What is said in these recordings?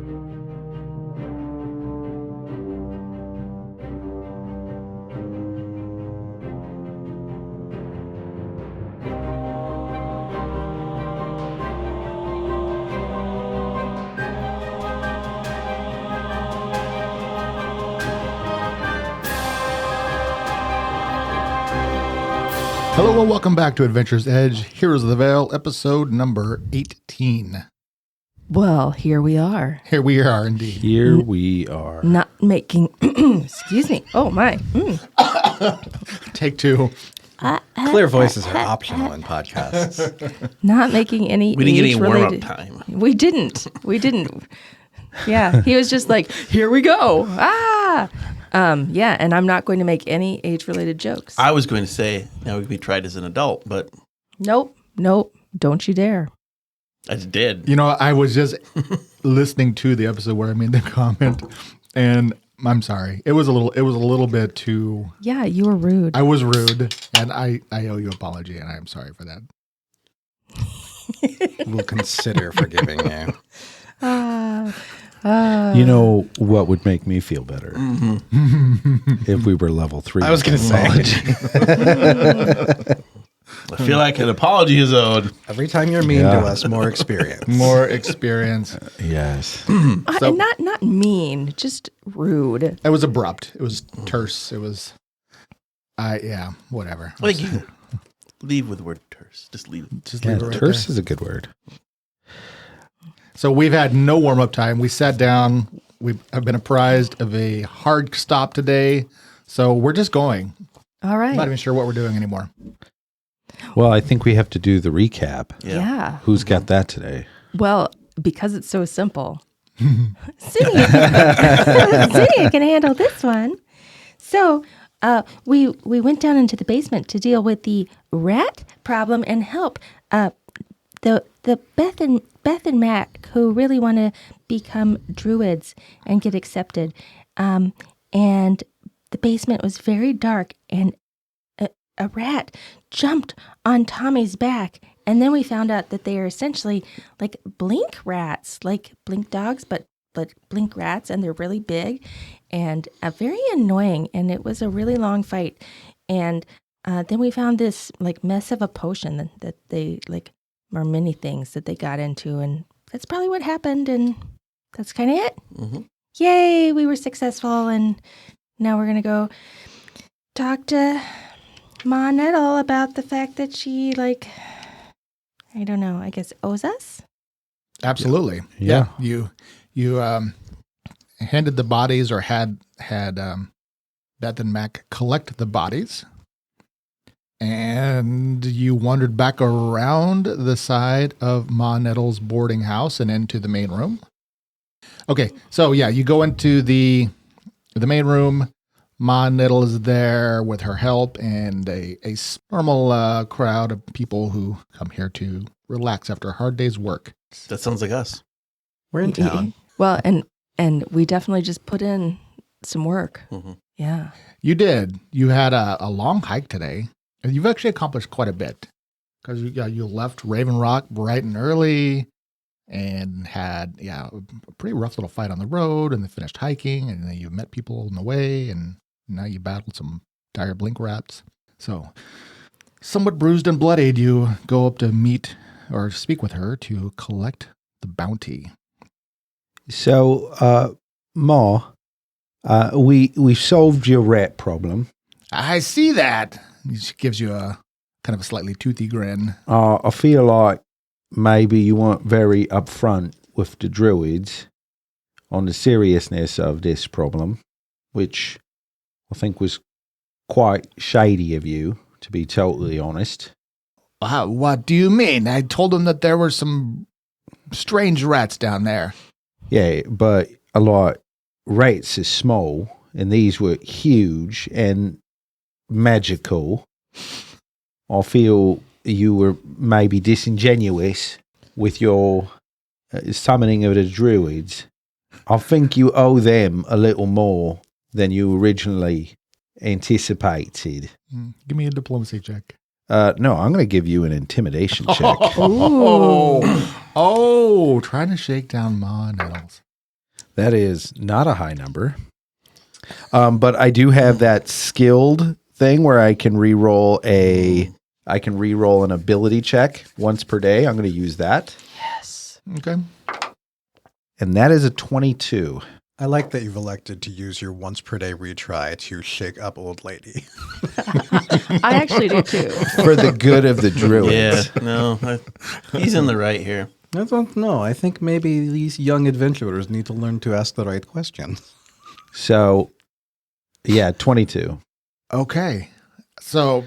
Hello and welcome back to Adventure's Edge, Heroes of the Vale, episode number 18. Well, here we are. Here we are, indeed. Here we are. Not making, excuse me. Oh, my. Take two. Clear voices are optional in podcasts. Not making any We didn't get any warm-up age-related- time. We didn't. Yeah, he was just like, here we go. Yeah, and I'm not going to make any age-related jokes. I was going to say, now we could be tried as an adult, but Nope. Don't you dare. I just did. You know, I was just listening to the episode where I made the comment, and I'm sorry. It was a little bit too. Yeah, you were rude. I was rude, and I owe you an apology, and I am sorry for that. We'll consider forgiving you. You know what would make me feel better? If we were level 3. I was going to say. I feel like an apology is owed. Every time you're mean to us, more experience. More experience. Yes. So- not mean, just rude. It was abrupt. It was terse. It was, whatever. Like you leave with the word terse. Just leave it. Just leave it right terse there. is a good word. So we've had no warm-up time. We sat down. We have been apprised of a hard stop today. So we're just going. All right. I'm not even sure what we're doing anymore. Well, I think we have to do the recap. Yeah. Who's got that today? Well, because it's so simple. Zinnia can handle this one. So we went down into the basement to deal with the rat problem and help the Beth and Mac who really want to become druids and get accepted. And the basement was very dark, and a rat jumped on Tommy's back. And then we found out that they are essentially like blink rats, like blink dogs, but blink rats, and they're really big and very annoying. And it was a really long fight. And then we found this like mess of a potion that they like, or many things that they got into, and that's probably what happened. And that's kind of it. Mm-hmm. Yay, we were successful, and now we're gonna go talk to Ma Nettle about the fact that she, like, I don't know, I guess owes us? Absolutely. Yeah. You handed the bodies, or had Beth and Mac collect the bodies, and you wandered back around the side of Ma Nettle's boarding house and into the main room. Okay, so yeah, you go into the main room. Ma Nettle is there with her help and a normal crowd of people who come here to relax after a hard day's work. That sounds like us. We're in town. Well, and we definitely just put in some work. Mm-hmm. Yeah. You did. You had a long hike today. And you've actually accomplished quite a bit, because you left Raven Rock bright and early and had a pretty rough little fight on the road, and then finished hiking, and then you met people on the way, and now you battled some dire blink rats. So somewhat bruised and bloodied, you go up to meet or speak with her to collect the bounty. So, Ma, we solved your rat problem. I see that. She gives you a kind of a slightly toothy grin. I feel like maybe you weren't very upfront with the druids on the seriousness of this problem, which I think was quite shady of you, to be totally honest. What do you mean? I told them that there were some strange rats down there. Yeah, but a lot rats is small, and these were huge and magical. I feel you were maybe disingenuous with your summoning of the druids. I think you owe them a little more than you originally anticipated. Give me a diplomacy check. No, I'm going to give you an intimidation check. Oh, trying to shake down Ma Nettles. That is not a high number. But I do have that skilled thing where I can re-roll an ability check once per day. I'm going to use that. Yes. Okay. And that is a 22. I like that you've elected to use your once per day retry to shake up old lady. I actually do too. For the good of the druids. Yeah, no, he's in the right here. I don't know. I think maybe these young adventurers need to learn to ask the right questions. So, yeah, 22. Okay. So,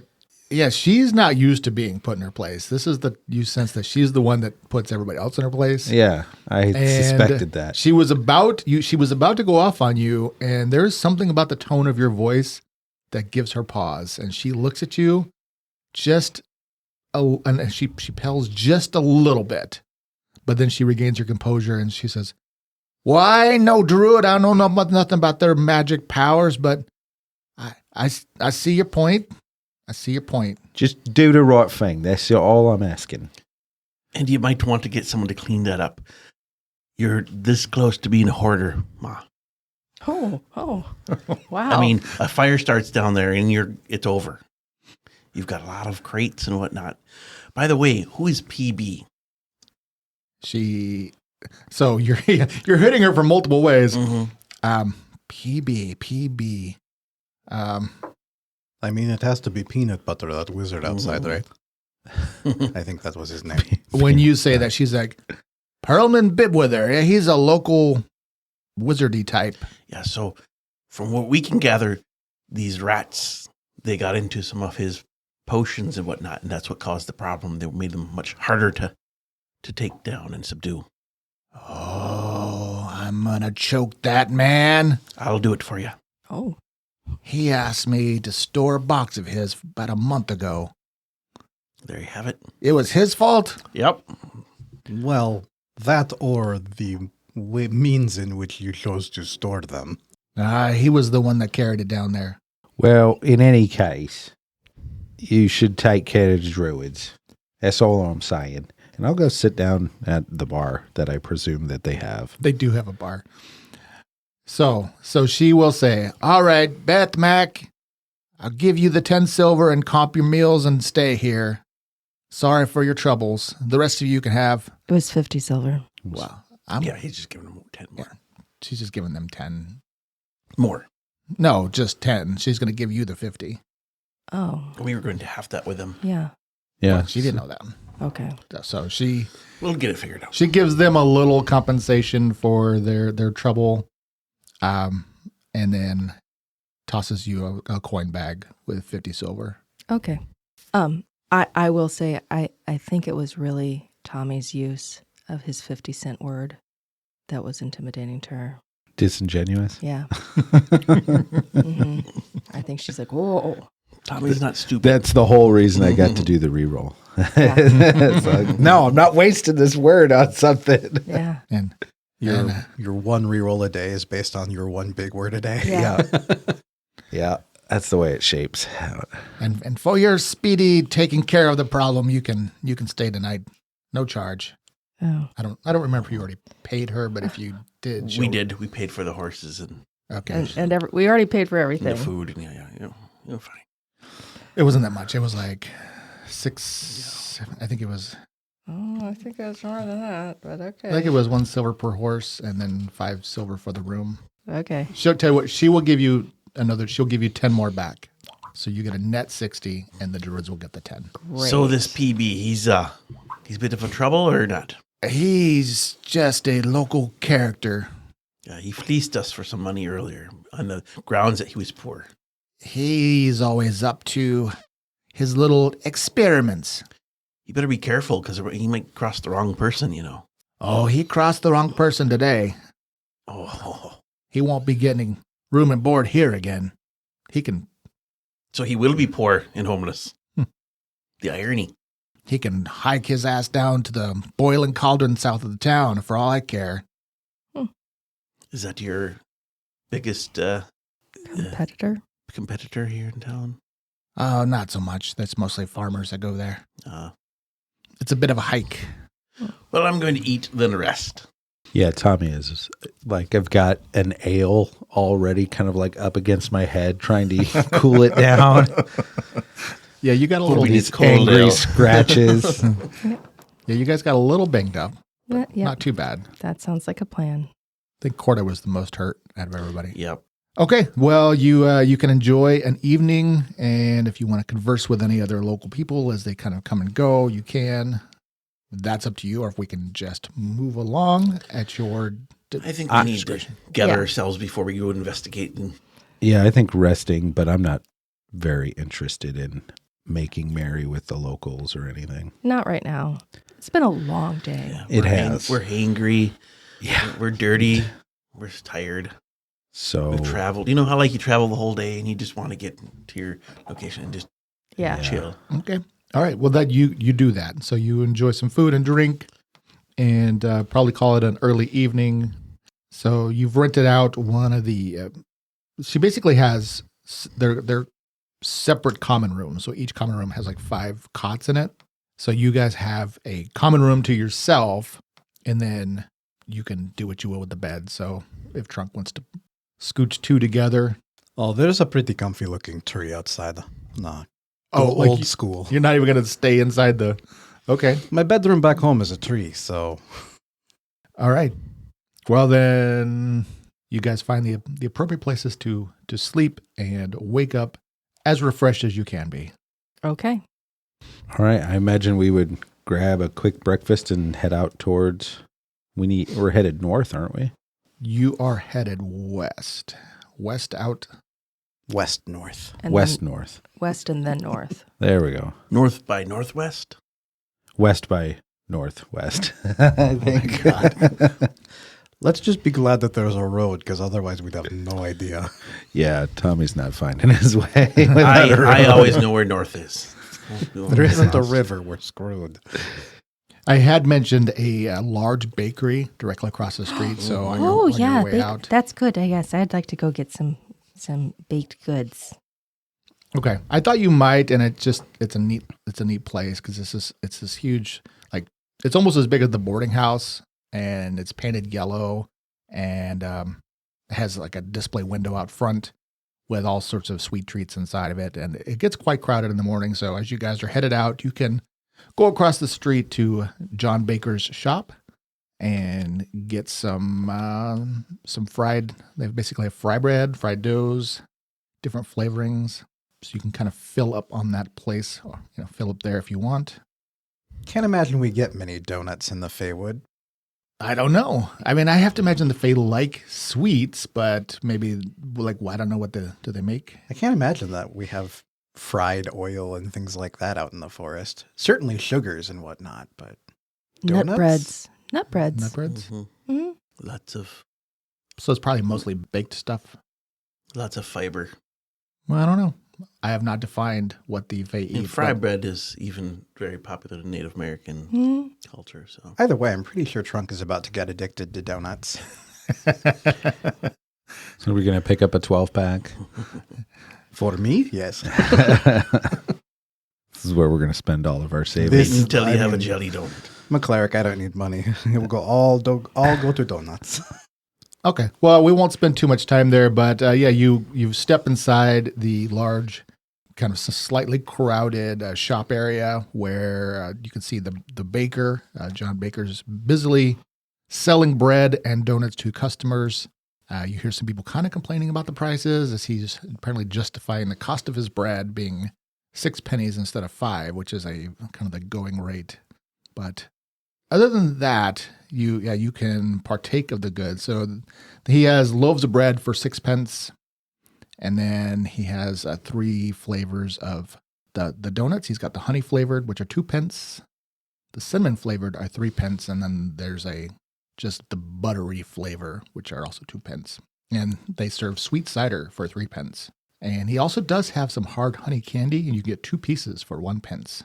yeah, she's not used to being put in her place. This is you sense that she's the one that puts everybody else in her place. Yeah, I And suspected that. She was about to go off on you, and there's something about the tone of your voice that gives her pause. And she looks at you and she pales just a little bit. But then she regains her composure and she says, "Well, I ain't no druid. I don't know nothing about their magic powers, but I see your point. I see your point." Just do the right thing. That's all I'm asking. And you might want to get someone to clean that up. You're this close to being a hoarder, Ma. Oh, wow. I mean, a fire starts down there and it's over. You've got a lot of crates and whatnot. By the way, who is PB? So you're hitting her from multiple ways. Mm-hmm. PB. I mean, it has to be Peanut Butter, that wizard outside, right? I think that was his name. When you say that, she's like, Perlman Bibwither. Yeah, he's a local wizardy type. Yeah, so from what we can gather, these rats, they got into some of his potions and whatnot, and that's what caused the problem. They made them much harder to take down and subdue. Oh, I'm gonna choke that man. I'll do it for you. Oh. He asked me to store a box of his about a month ago. There you have it. It was his fault? Yep. Well, that or the means in which you chose to store them. He was the one that carried it down there. Well, in any case, you should take care of the druids. That's all I'm saying. And I'll go sit down at the bar that I presume that they have. They do have a bar. So she will say, "All right, Beth Mac, I'll give you the 10 silver and comp your meals and stay here. Sorry for your troubles. The rest of you can have..." It was 50 silver. Well, He's just giving them 10 more. Yeah. She's just giving them 10. More. No, just 10. She's going to give you the 50. Oh. We were going to have that with them. Yeah. Yeah. Well, she didn't know that. Okay. So We'll get it figured out. she gives them a little compensation for their trouble, and then tosses you a coin bag with 50 silver. Okay. I will say I think it was really Tommy's use of his 50-cent word that was intimidating to her. Disingenuous? Yeah. Mm-hmm. I think she's like, whoa. Tommy's not stupid. That's the whole reason I got to do the reroll. Yeah. It's like, no, I'm not wasting this word on something. Yeah. And Your one reroll a day is based on your one big word a day. Yeah. Yeah, that's the way it shapes. and for your speedy taking care of the problem, you can stay tonight, no charge. Oh. I don't remember if you already paid her, but if you did, We did. We paid for the horses and Okay, And we already paid for the everything. food. And you're fine. it wasn't that much. It was like 6, 7, I think it was. Oh, I think it was more than that, but okay. I think it was 1 silver per horse, and then 5 silver for the room. Okay. She'll tell you what. She will give you She'll give you 10 more back, so you get a net 60, and the druids will get the 10. Great. So this PB, he's a bit of a trouble or not? He's just a local character. He fleeced us for some money earlier on the grounds that he was poor. He's always up to his little experiments. You better be careful because he might cross the wrong person, Oh, he crossed the wrong person today. Oh, He won't be getting room and board here again. so he will be poor and homeless. The irony. He can hike his ass down to the boiling cauldron south of the town, for all I care. Is that your biggest Competitor? here in town? Not so much. That's mostly farmers that go there. Uh, It's a bit of a hike. well, I'm going to eat, then rest. Yeah, Tommy is like I've got an ale already kind of like up against my head trying to cool it down. Yeah, you got a little. we need These cold angry ale. scratches. Yeah, you guys got a little banged up. Yeah, Not too bad. that sounds like a plan. I think Corda was the most hurt out of everybody. Yep. Okay, well, you can enjoy an evening, and if you want to converse with any other local people as they kind of come and go, you can. That's up to you, or if we can just move along at your. I think we need to discretion. gather Yeah. ourselves before we go investigate. And Yeah, I think resting, but I'm not very interested in making merry with the locals or anything. Not right now. It's been a long day. yeah, It we're has. We're hangry. Yeah. We're dirty. We're tired. So We've traveled. You know how like you travel the whole day and you just want to get to your location and just Yeah. chill. Okay. All right. Well, that you do that. So you enjoy some food and drink, and probably call it an early evening. So you've rented out one of the. She basically has they're separate common rooms. So each common room has like 5 cots in it. So you guys have a common room to yourself, and then you can do what you will with the bed. So if Trunk wants to scooch 2 together. Oh, there's a pretty comfy looking tree outside. No. Oh, like old you- school. You're not even going to stay inside the. Okay. My bedroom back home is a tree, so All right. Well, then you guys find the appropriate places to sleep and wake up as refreshed as you can be. Okay. all right, I imagine we would grab a quick breakfast and head out towards we're headed north, aren't we? You are headed west. West out. west north. And West then north. west and then north. There we go. North by northwest. West by northwest. I think. Let's just be glad that there's a road, because otherwise we'd have no idea. Yeah, Tommy's not finding his way. I, without a I road. always know where north is. There isn't a river, we're screwed. I had mentioned a large bakery directly across the street. So on your, Oh on yeah, your way out. that's good. I guess I'd like to go get some baked goods. Okay, I thought you might, and it's a neat place because it's this huge, like it's almost as big as the boarding house, and it's painted yellow, and it has like a display window out front with all sorts of sweet treats inside of it, and it gets quite crowded in the morning. So as you guys are headed out, you can go across the street to John Baker's shop and get some fried. They basically have fry bread, fried doughs, different flavorings. So you can kind of fill up on that place, or fill up there if you want. Can't imagine we get many donuts in the Feywood. I don't know. I mean, I have to imagine the Fae like sweets, but maybe like I don't know what do they make. I can't imagine that we have fried oil and things like that out in the forest. Certainly sugars and whatnot, but Nut Donuts? breads. Nut breads. Nut breads. Mhm. Mhm. Lots of So it's probably mostly baked stuff. fiber. Well, I don't know. I have not defined what the Fae And eat. fry but- bread is even very popular in Native American Mhm. culture. So either way, I'm pretty sure Trunk is about to get addicted to donuts. So we're going to pick up a 12-pack. For me, yes. This is where we're going to spend all of our savings. This- wait until you I have a mean- jelly donut. I'm a cleric. I don't need money. It will go all go to donuts. Okay. Well, we won't spend too much time there, but yeah, you step inside the large, kind of slightly crowded shop area where you can see the baker, John Baker's busily selling bread and donuts to customers. You hear some people kind of complaining about the prices as he's apparently justifying the cost of his bread being 6 pennies instead of 5, which is a kind of the going rate. But other than that, you can partake of the goods. So he has loaves of bread for 6 pence, and then he has 3 flavors of the donuts. He's got the honey flavored, which are 2 pence. The cinnamon flavored are 3 pence, and then there's just the buttery flavor, which are also 2 pence. And they serve sweet cider for 3 pence. And he also does have some hard honey candy, and you get 2 pieces for 1 pence.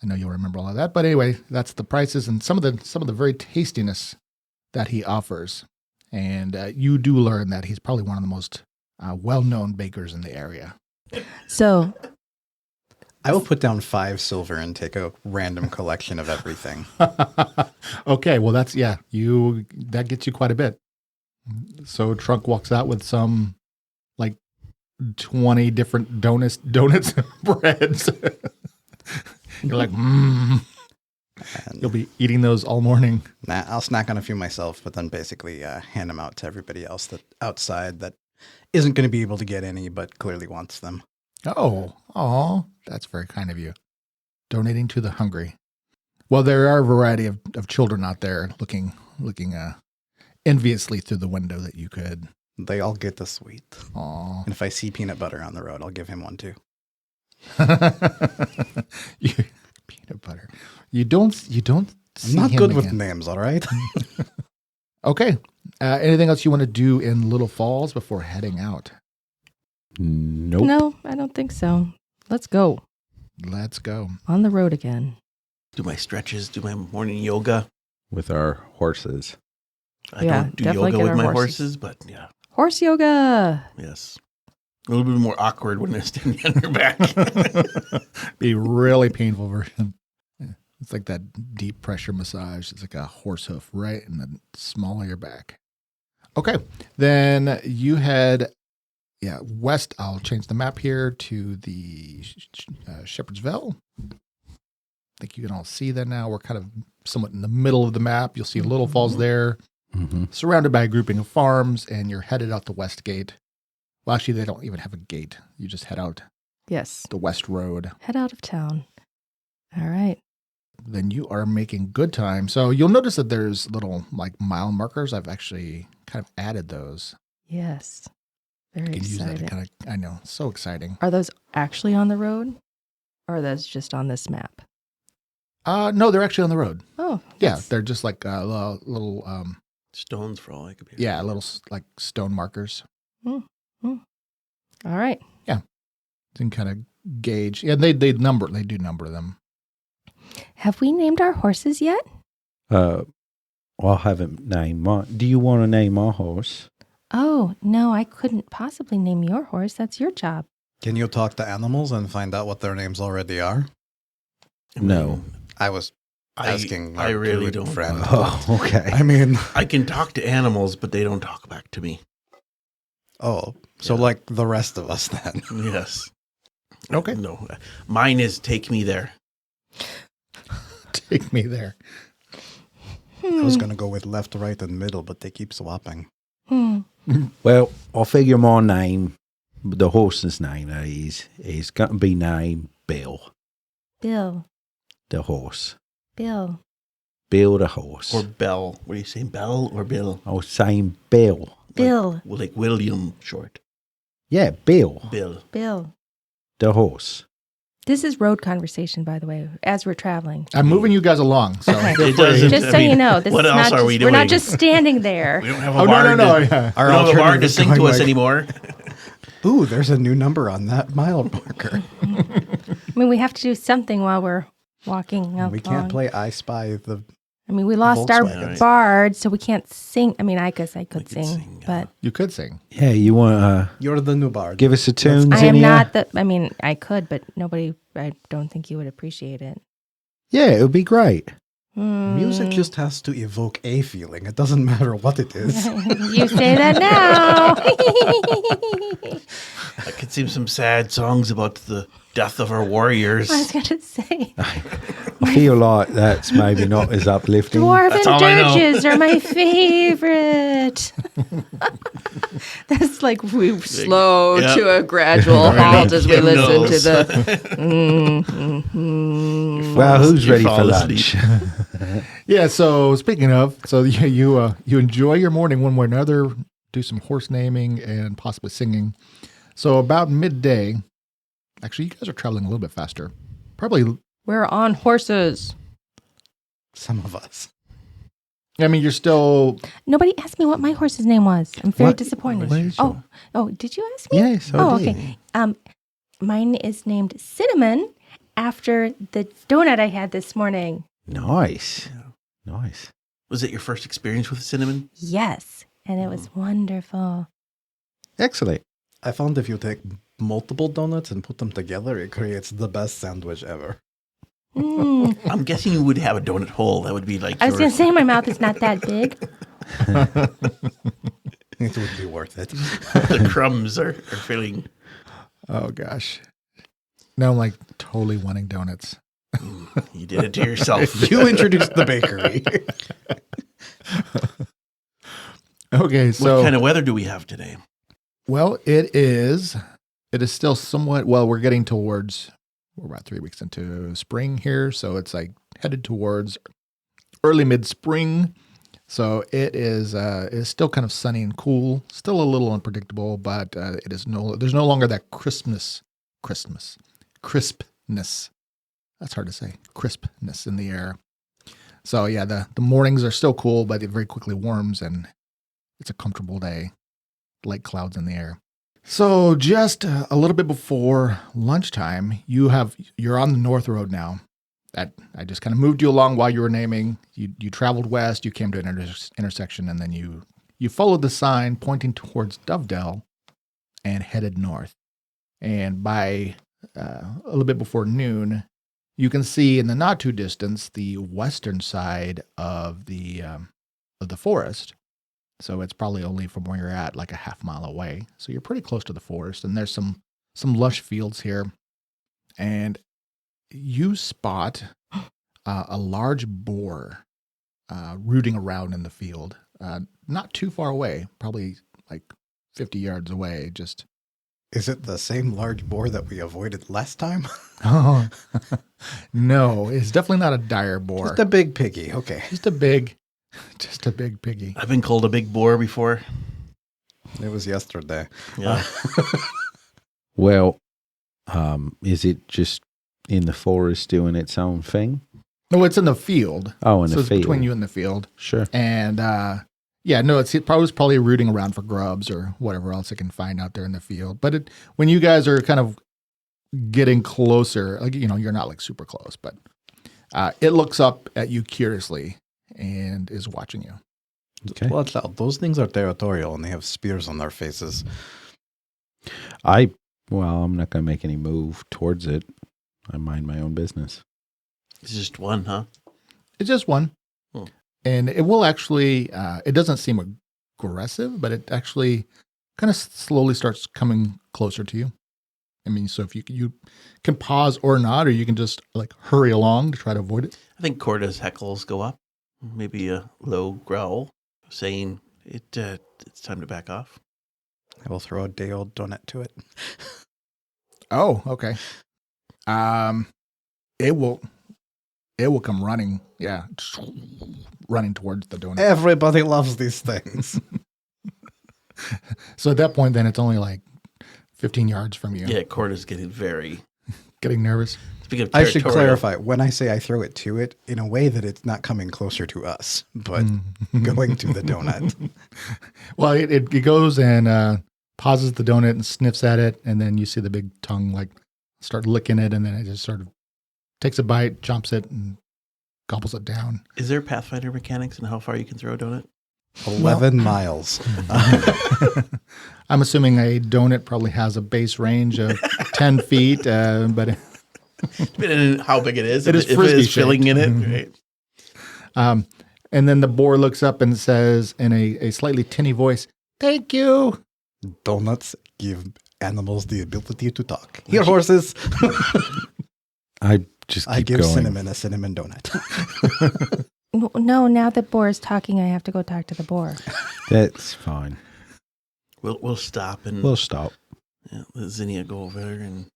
I know you'll remember all of that, but anyway, that's the prices and some of the very tastiness that he offers. And you do learn that he's probably one of the most well-known bakers in the area. So I will put down 5 silver and take a random collection of everything. Okay, well that gets you quite a bit. So Trunk walks out with some like 20 different donuts and breads. You're like, And You'll be eating those all morning. I'll snack on a few myself, but then basically hand them out to everybody else that outside that isn't going to be able to get any, but clearly wants them. Oh, that's very kind of you. Donating to the hungry. Well, there are a variety of children out there looking enviously through the window that you could. They all get the sweet. Aw. And if I see peanut butter on the road, I'll give him one too. Peanut butter. You don't I'm see not him good with again. names, all right? Okay. Anything else you want to do in Little Falls before heading out? Nope. No, I don't think so. Let's go. Let's go. On the road again. Do my stretches, do my morning yoga. With our horses. I Yeah, don't do definitely yoga get with our my horses. horses, but yeah, Horse yoga. yes. A little bit more awkward when they're standing on their back. Be really painful version. It's like that deep pressure massage. It's like a horse hoof right in the small of your back. Okay. Then you head west. I'll change the map here to the Shepherd's Vale. I think you can all see that now. We're kind of somewhat in the middle of the map. You'll see Little Falls there, surrounded by a grouping of farms, and you're headed out the west gate. Well, actually, they don't even have a gate. You just head out Yes. the west road. Head out of town. All right. Then you are making good time. So you'll notice that there's little like mile markers. I've actually kind of added those. Yes. Very You can use that to exciting. kind of, I know, so exciting. Are those actually on the road? Or are those just on this map? No, they're actually on the road. Oh. Yeah, that's- they're just like little, Stones for all I could be. yeah, little like stone markers. All right. You can kind of gauge. Yeah, they do number them. Have we named our horses yet? I haven't named my. Do you want to name my horse? Oh, no, I couldn't possibly name your horse. That's your job. Can you talk to animals and find out what their names already are? I mean, No. I was asking I our really druid don't. friend. Oh, okay. I mean, I can talk to animals, but they don't talk back to me. oh, so Yeah. like the rest of us then. Yes. Okay. No. Mine is take me there. Take me there. I was going to go with left, right, and middle, but they keep swapping. Well, I'll figure my name, the horse's name is going to be named Bill, Bill. the horse. Bill. Bill the horse. Or Bell. What are you saying, Bell or Bill? I was saying Bill. Bill. Like William short. Yeah, Bill, Bill. Bill. the horse. This is road conversation, by the way, as we're traveling. I'm moving you guys along. So Okay. feel It free. doesn't- Just I so you mean, know, this what is else not are we just, we're not doing? just standing there. We don't have a Oh, bard. no. We Yeah. Our don't have a bard alternative to is sing to going us like, anymore. Ooh, there's a new number on that mile marker. I mean, we have to do something while we're walking along. We can't play I Spy the... I mean, we lost our Volkswagens. bard, so we can't sing. I mean, I guess I could could sing, sing, but You could sing. Yeah, you want to You're the new bard. give us a tune? I am Zinnia? not the. I mean, I could, but nobody. I don't think you would appreciate it. Yeah, it would be great. Music just has to evoke a feeling. It doesn't matter what it is. You say that now. I could sing some sad songs about the death of our warriors. I was going to say, I feel like that's maybe not as uplifting. That's dwarven all I know. dirges are my favorite. That's like we slow Yeah. to a gradual halt as we Kim listen to knows. the. Well, who's You ready for fall lunch? Yeah. So speaking of, so you enjoy your morning one way or another. Do some horse naming and possibly singing. So about midday, actually, you guys are traveling a little bit faster. Probably. We're on horses. Some of us. I mean, you're still. Nobody asked me what my horse's name was. I'm very What? disappointed. What is Oh, did you ask me? Yes, I Oh, did. okay. Mine is named Cinnamon after the donut I had this morning. Nice. Nice. Was it your first experience with cinnamon? Yes, and it was wonderful. Excellent. I found if you take multiple donuts and put them together, it creates the best sandwich ever. I'm guessing you would have a donut hole. That would be like I was going to say my mouth is not that big. It would be worth it. the crumbs are filling. Oh gosh. Now I'm like totally wanting donuts. You did it to yourself. You introduced the bakery. Okay, so What kind of weather do we have today? well, it is still somewhat we're getting towards we're about 3 weeks into spring here, so it's like headed towards early mid-spring. So it is still kind of sunny and cool, still a little unpredictable, but there's no longer that crispness. That's hard to say. Crispness in the air. So yeah, the mornings are still cool, but it very quickly warms and it's a comfortable day. Light clouds in the air. So just a little bit before lunchtime, you're on the North Road now. That I just kind of moved you along while you were naming. You traveled west, you came to an intersection, and then you followed the sign pointing towards Dovedale and headed north. And by a little bit before noon, you can see in the not too distance the western side of the forest. So it's probably only from where you're at like a half mile away. So you're pretty close to the forest, and there's some lush fields here. And you spot a large boar rooting around in the field, not too far away, probably like 50 yards away. Just Is it the same large boar that we avoided last time? oh no, it's definitely not a dire boar. Just a big piggy. Okay. Just a big piggy. I've been called a big boar before. It was yesterday. Yeah. Well, is it just in the forest doing its own thing? No, it's in the field. Oh, in So the it's field. between you and the field. Sure. And yeah, no, it's probably rooting around for grubs or whatever else it can find out there in the field. But when you guys are kind of getting closer, like, you're not like super close, but it looks up at you curiously and is watching you. Okay. Watch out. Those things are territorial and they have spears on their faces. I'm not going to make any move towards it. I mind my own business. It's just one, huh? It's just one. Hmm. And it will actually, it doesn't seem aggressive, but it actually kind of slowly starts coming closer to you. I mean, so if you can pause or not, or you can just like hurry along to try to avoid it. I think Corda's heckles go up. Maybe a low growl saying it's time to back off. I will throw a day-old donut to it. Oh, okay. It will come running. Yeah. Running towards the donut. Everybody loves these things. So at that point, then it's only like 15 yards from you. Yeah, Corda's getting Nervous. Speaking of I should territorial, clarify, when I say I throw it to it, in a way that it's not coming closer to us, but going to the donut. Well, it goes and pauses the donut and sniffs at it, and then you see the big tongue like start licking it, and then it just sort of takes a bite, chomps it, and gobbles it down. Is there Pathfinder mechanics in how far you can throw a donut? 11 miles. I'm assuming a donut probably has a base range of 10 feet, but Depending on how big it is. It is if it frisbee is filling in it, shaped. right? And then the boar looks up and says in a slightly tinny voice, "Thank you." Donuts give animals the ability to talk. Here, horses. I just keep I give going. Cinnamon a cinnamon donut. No, now that boar is talking, I have to go talk to the boar. That's fine. We'll stop and We'll stop. let Zinnia go over there and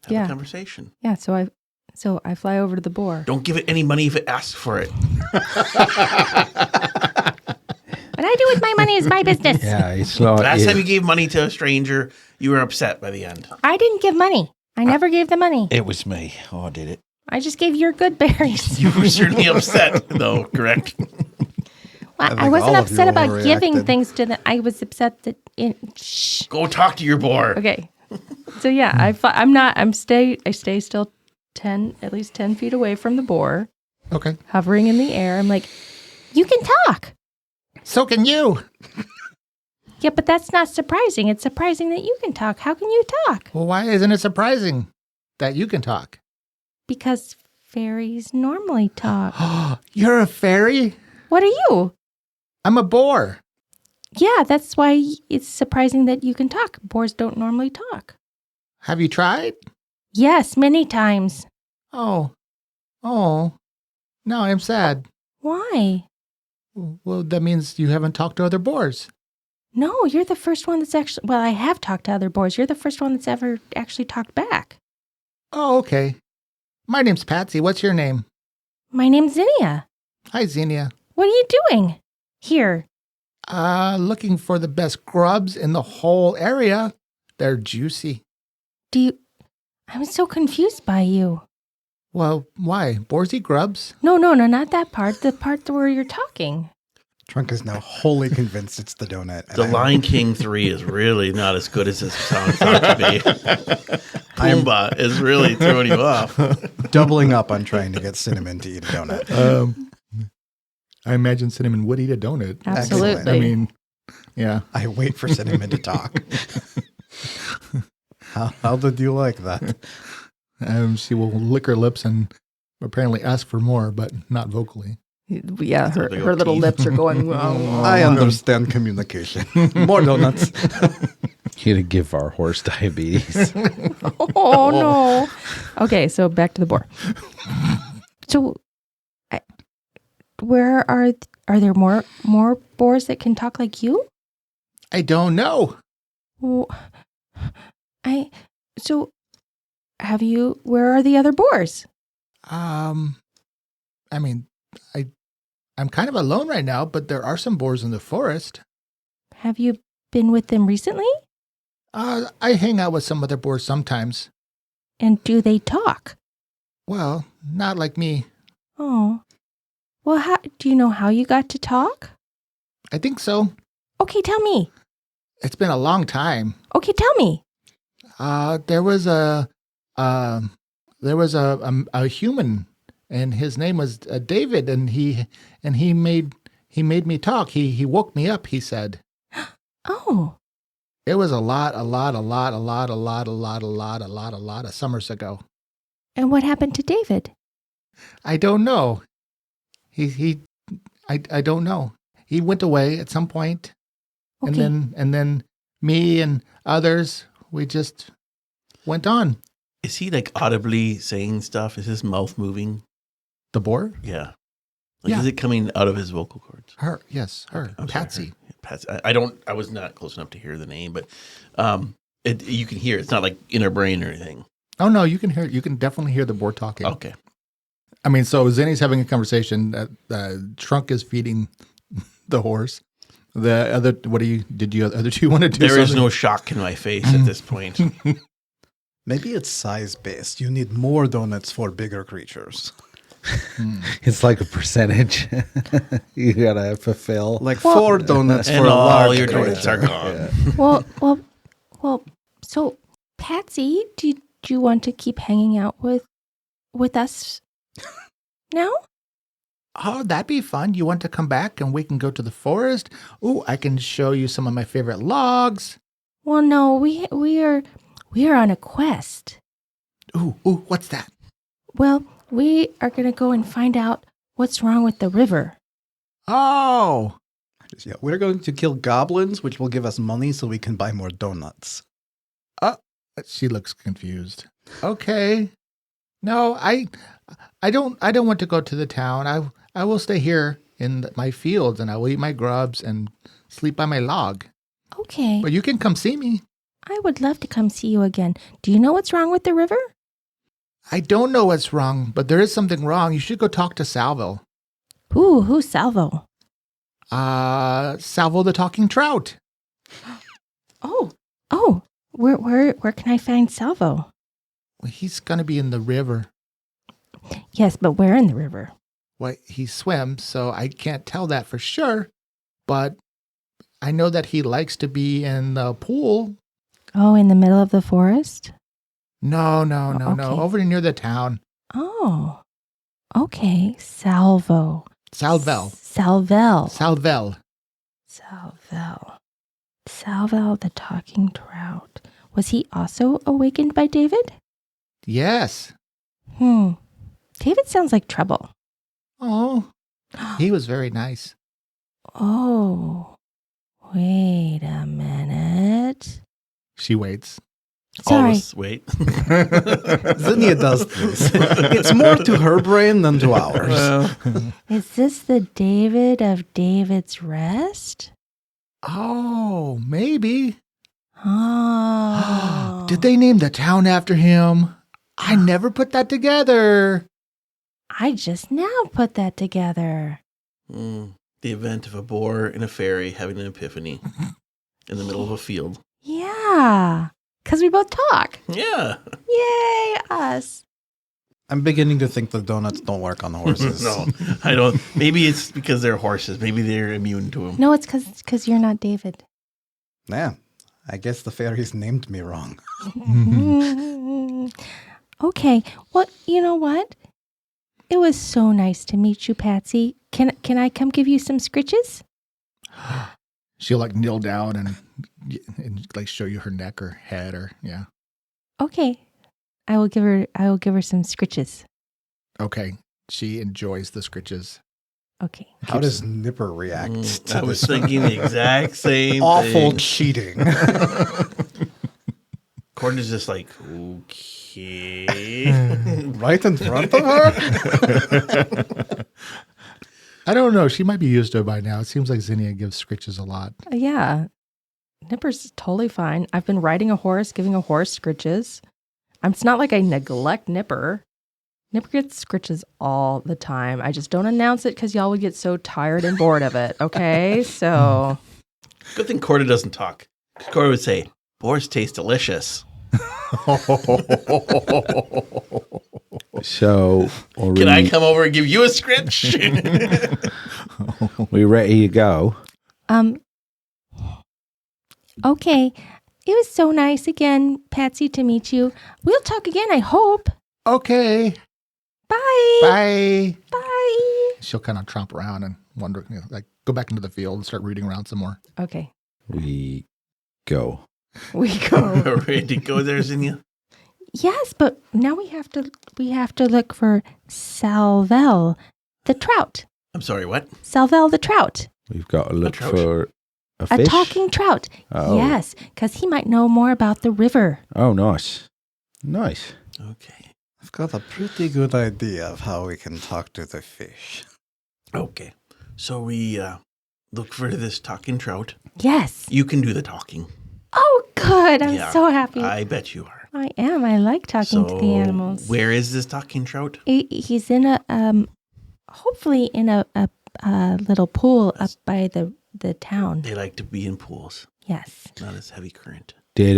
have Yeah. a conversation. Yeah, so I fly over to the boar. Don't give it any money if it asks for it. What I do with my money is my business. Yeah, it's like Last time you gave money to a stranger, you were upset by the end. I didn't give money. I never gave the money. it was me. Oh, I did it. I just gave your good berries. You were certainly upset, though, correct? Well, think I wasn't all of you upset about giving overreacted. things to them. I was upset that shh. Go talk to your boar. Okay. So yeah, I stay still at least 10 feet away from the boar, Okay. hovering in the air. I'm like, you can talk. So can you. Yeah, but that's not surprising. It's surprising that you can talk. How can you talk? Well, why isn't it surprising that you can talk? Because fairies normally talk. You're a fairy? What are you? I'm a boar. Yeah, that's why it's surprising that you can talk. Boars don't normally talk. Have you tried? Yes, many times. Oh. Now I'm sad. Why? Well, that means you haven't talked to other boars. No, you're the first one that's actually... Well, I have talked to other boars. You're the first one that's ever actually talked back. Oh, okay. My name's Patsy. What's your name? My name's Zinnia. Hi, Xenia. What are you doing? Here. Looking for the best grubs in the whole area. They're juicy. I'm so confused by you. Well, why? Boars eat grubs? No, not that part. The part where you're talking. Trunk is now wholly convinced it's the donut. The Lion King 3 is really not as good as it sounds out to be. Pumbaa is really throwing you off. Doubling up on trying to get Cinnamon to eat a donut. I imagine Cinnamon would eat a donut. Absolutely. I mean, yeah. I wait for Cinnamon to talk. How did you like that? She will lick her lips and apparently ask for more, but not vocally. Yeah, her little lips are going... I understand communication. More donuts. You're to give our horse diabetes. Oh, no. Okay, so back to the boar. So, where are there more boars that can talk like you? I don't know. Where are the other boars? I mean, I'm kind of alone right now, but there are some boars in the forest. Have you been with them recently? I hang out with some other boars sometimes. And do they talk? Well, not like me. Oh. Well, do you know how you got to talk? I think so. Okay, tell me. It's been a long time. Okay, tell me. There was a human, and his name was David, and he made me talk. He woke me up, he said. Oh. It was a lot of summers ago. And what happened to David? I don't know. I don't know. He went away at some point. Okay. And then me and others, we just went on. Is he like audibly saying stuff? Is his mouth moving? The boar? Yeah. Like, Yeah. is it coming out of his vocal cords? Her, yes, her. Okay, I'm Patsy. sorry, her. Patsy. I was not close enough to hear the name, but you can hear it. It's not like in her brain or anything. Oh no, you can hear. You can definitely hear the boar talking. Okay. I mean, so Zenny's having a conversation. Trunk is feeding the horse. The other, what do you other two want to do? There is something? no shock in my face at this point. Maybe it's size based. You need more donuts for bigger creatures. It's like a percentage you gotta fulfill. Like 4 donuts And for a all large your creature. donuts are gone. Well, so Patsy, do you want to keep hanging out with us now? Oh, that'd be fun. You want to come back and we can go to the forest? Ooh, I can show you some of my favorite logs. Well, no, we are on a quest. Ooh, what's that? Well, we are going to go and find out what's wrong with the river. Oh, Yeah, we're going to kill goblins, which will give us money so we can buy more donuts. she looks confused. Okay. No, I don't want to go to the town. I will stay here in my fields and I will eat my grubs and sleep by my log. Okay. But you can come see me. I would love to come see you again. Do you know what's wrong with the river? I don't know what's wrong, but there is something wrong. You should go talk to Salvo. Who's Salvo? Salvo the talking trout. Oh, where can I find Salvo? Well, he's going to be in the river. Yes, but where in the river? Well, he swims, so I can't tell that for sure. But I know that he likes to be in the pool. Oh, in the middle of the forest? No. Okay. Over near the town. Oh, okay. Salvo. Salvel. Salvel. Salvel. Salvel. Salvel the talking trout. Was he also awakened by David? Yes. David sounds like trouble. Oh, he was very nice. Oh, wait a minute. She waits. Sorry. Always wait. Zinnia does this. It's more to her brain than to ours. Well, Is this the David of David's Rest? Oh, maybe. Oh. Did they name the town after him? I never put that together. I just now put that together. the event of a boar and a fairy having an epiphany in the middle of a field. Yeah, because we both talk. Yeah. Yay, us. I'm beginning to think the donuts don't work on horses. No, I don't. Maybe it's because they're horses. Maybe they're immune to them. No, it's because you're not David. Yeah, I guess the fairies named me wrong. Okay, well, you know what? It was so nice to meet you, Patsy. Can I come give you some scritches? She'll like kneel down and like show you her neck or head or yeah. Okay, I will give her some scritches. Okay. She enjoys the scritches. Okay. How does Nipper react to I was this thinking the exact same awful thing. cheating? Gordon's just like, okay. Right in front of her? I don't know. She might be used to it by now. It seems like Zinnia gives scritches a lot. Yeah. Nipper's totally fine. I've been riding a horse, giving a horse scritches. It's not like I neglect Nipper. Nipper gets scritches all the time. I just don't announce it because y'all would get so tired and bored of it. Okay? So. Good thing Corda doesn't talk. Corda would say, boars taste delicious. So, Can I come over and give you a scritch? we ready to go? Okay. It was so nice again, Patsy, to meet you. We'll talk again, I hope. Okay. Bye. Bye. Bye. She'll kind of tromp around and wonder, like go back into the field and start rooting around some more. Okay. We go. We go. Ready to go there, Zinnia? Yes, but now we have to look for Salvel, the trout. I'm sorry, what? Salvel the trout. We've got to look trout? for a A fish. talking trout. Oh. Yes, because he might know more about the river. Oh, nice. Nice. Okay. I've got a pretty good idea of how we can talk to the fish. Okay. So we look for this talking trout. Yes. You can do the talking. Oh, good. I'm Yeah, so happy. I bet you are. I am. I like talking to the So, animals. Where is this talking trout? He's in a hopefully in a little pool up by the town. They like to be in pools, Yes. not as heavy current. Did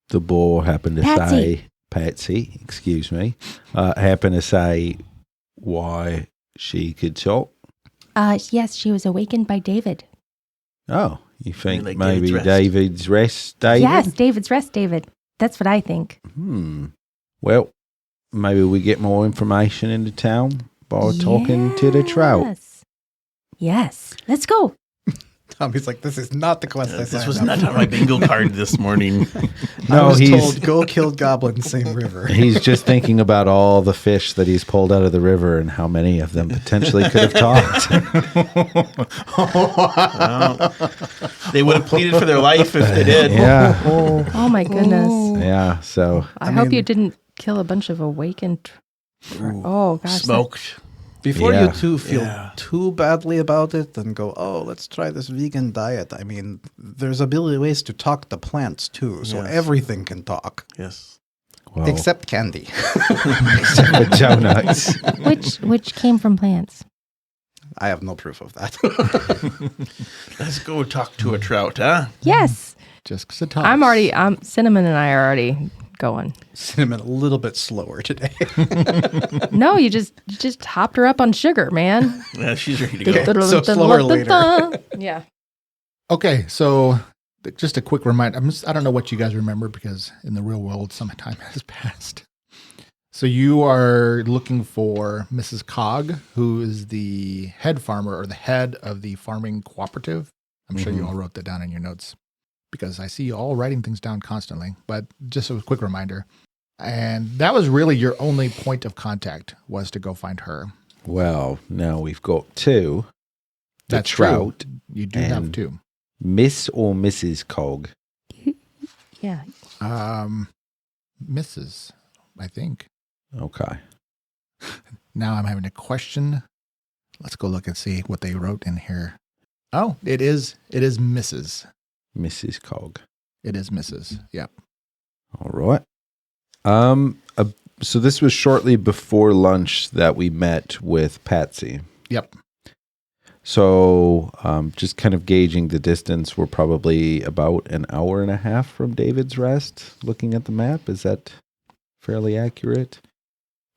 the boy happen to Patsy. say, Patsy, excuse me, happen to say why she could talk? Yes, she was awakened by David. Oh, you think Like maybe David's rest. David's rest, David? Yes, David's rest, David. That's what I think. Well, maybe we get more information into town by talking to the trout. Yes. Let's go. Tommy's like, this is not the quest I This signed was up not for. on my bingo card this morning. I No, was he's told, go kill goblins, same river. he's just thinking about all the fish that he's pulled out of the river and how many of them potentially could have talked. They would have pleaded for their life if they did. Yeah, Oh my goodness. yeah. So I hope you mean- didn't kill a bunch of awakened. Oh gosh. Smoked. Before Yeah. you two feel Yeah. too badly about it and go, oh, let's try this vegan diet. I mean, there's ways to talk to plants too, so Yes. everything can talk. Yes. well, Except candy. for donuts. Which came from plants. I have no proof of that. Let's go talk to a trout, huh? Yes. Just because it talks. I'm already Cinnamon and I are already going. Cinnamon a little bit slower today. No, you just hopped her up on sugar, man. Yeah, she's ready to go. So slower later. Yeah. Okay, so just a quick reminder. I don't know what you guys remember because in the real world, some time has passed. So you are looking for Mrs. Cog, who is the head farmer or the head of the farming cooperative. I'm sure you all wrote that down in your notes. because I see you all writing things down constantly, but just a quick reminder. And that was really your only point of contact, was to go find her. Well, now we've got two. The That's true. Trout. You do have and two. Miss or Mrs. Cog? Yeah. Mrs., I think. Okay. Now I'm having to question. Let's go look and see what they wrote in here. Oh, it is Mrs. Mrs. Cog. It is Mrs. Yep. All right. So this was shortly before lunch that we met with Patsy. Yep. So just kind of gauging the distance, we're probably about an hour and a half from David's Rest. Looking at the map, is that fairly accurate?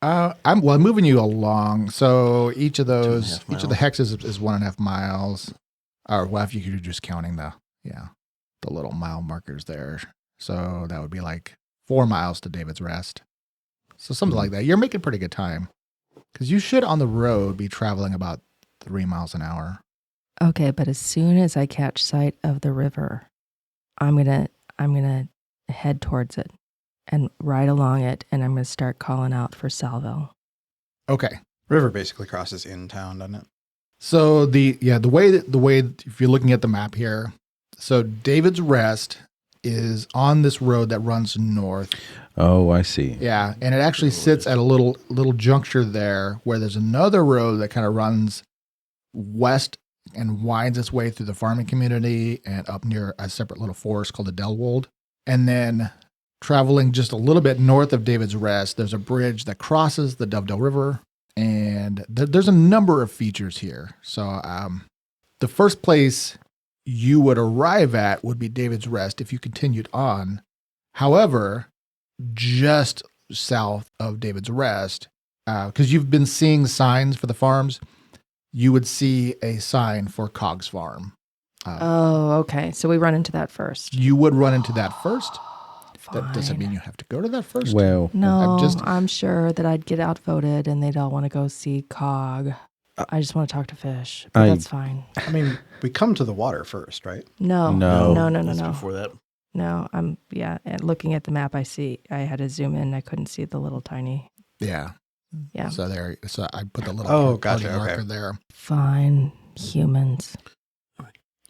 I'm moving you along. So each of those, 2.5 each of the hexes is 1.5 miles. Or well, if you're just counting the little mile markers there. So that would be like 4 miles to David's Rest. So something like that. You're making pretty good time, because you should on the road be traveling about 3 miles an hour. Okay, but as soon as I catch sight of the river, I'm gonna head towards it and ride along it, and I'm gonna start calling out for Salvo. Okay. River basically crosses in town, doesn't it? So the way if you're looking at the map here, so David's Rest is on this road that runs north. Oh, I see. Yeah, and it actually sits at a little juncture there where there's another road that kind of runs west and winds its way through the farming community and up near a separate little forest called the Delwold. And then traveling just a little bit north of David's Rest, there's a bridge that crosses the Dovedale River. And there's a number of features here. So the first place you would arrive at would be David's Rest if you continued on. However, just south of David's Rest, because you've been seeing signs for the farms, you would see a sign for Cog's Farm. Okay. So we run into that first. You would run into that first. That doesn't Fine. mean you have to go to that first. Well, No, just- I'm sure that I'd get outvoted and they'd all want to go see Cog. I just want to talk to Fish. But that's fine. I mean, we come to the water first, right? No. No. That's No. before that. No, and looking at the map, I had to zoom in. I couldn't see the little tiny. Yeah. Yeah. So I put the little Oh, gotcha, party marker okay. there. Fine. Humans.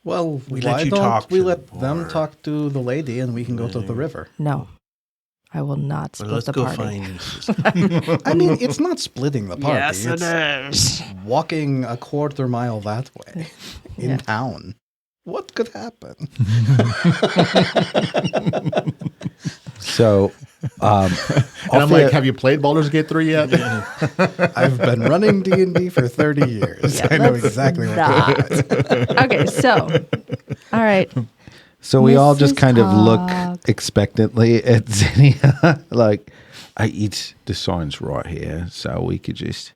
Well, We why let you don't talk we to let the them board. talk to the lady and we can go to the river? No. I will not Well, split let's the go party. find Mrs. I mean, it's not splitting the party. Yes, it it's is. walking a quarter mile that way in Yeah. town. What could happen? so And I'm like, have you played Baldur's Gate 3 yet? I've been running D&D for 30 years. Yeah, I know let's exactly what not. that is. Okay, so, all right. So we all just Mrs. kind of look Cog. expectantly at Zinnia, like, it's the sign's right here, so we could just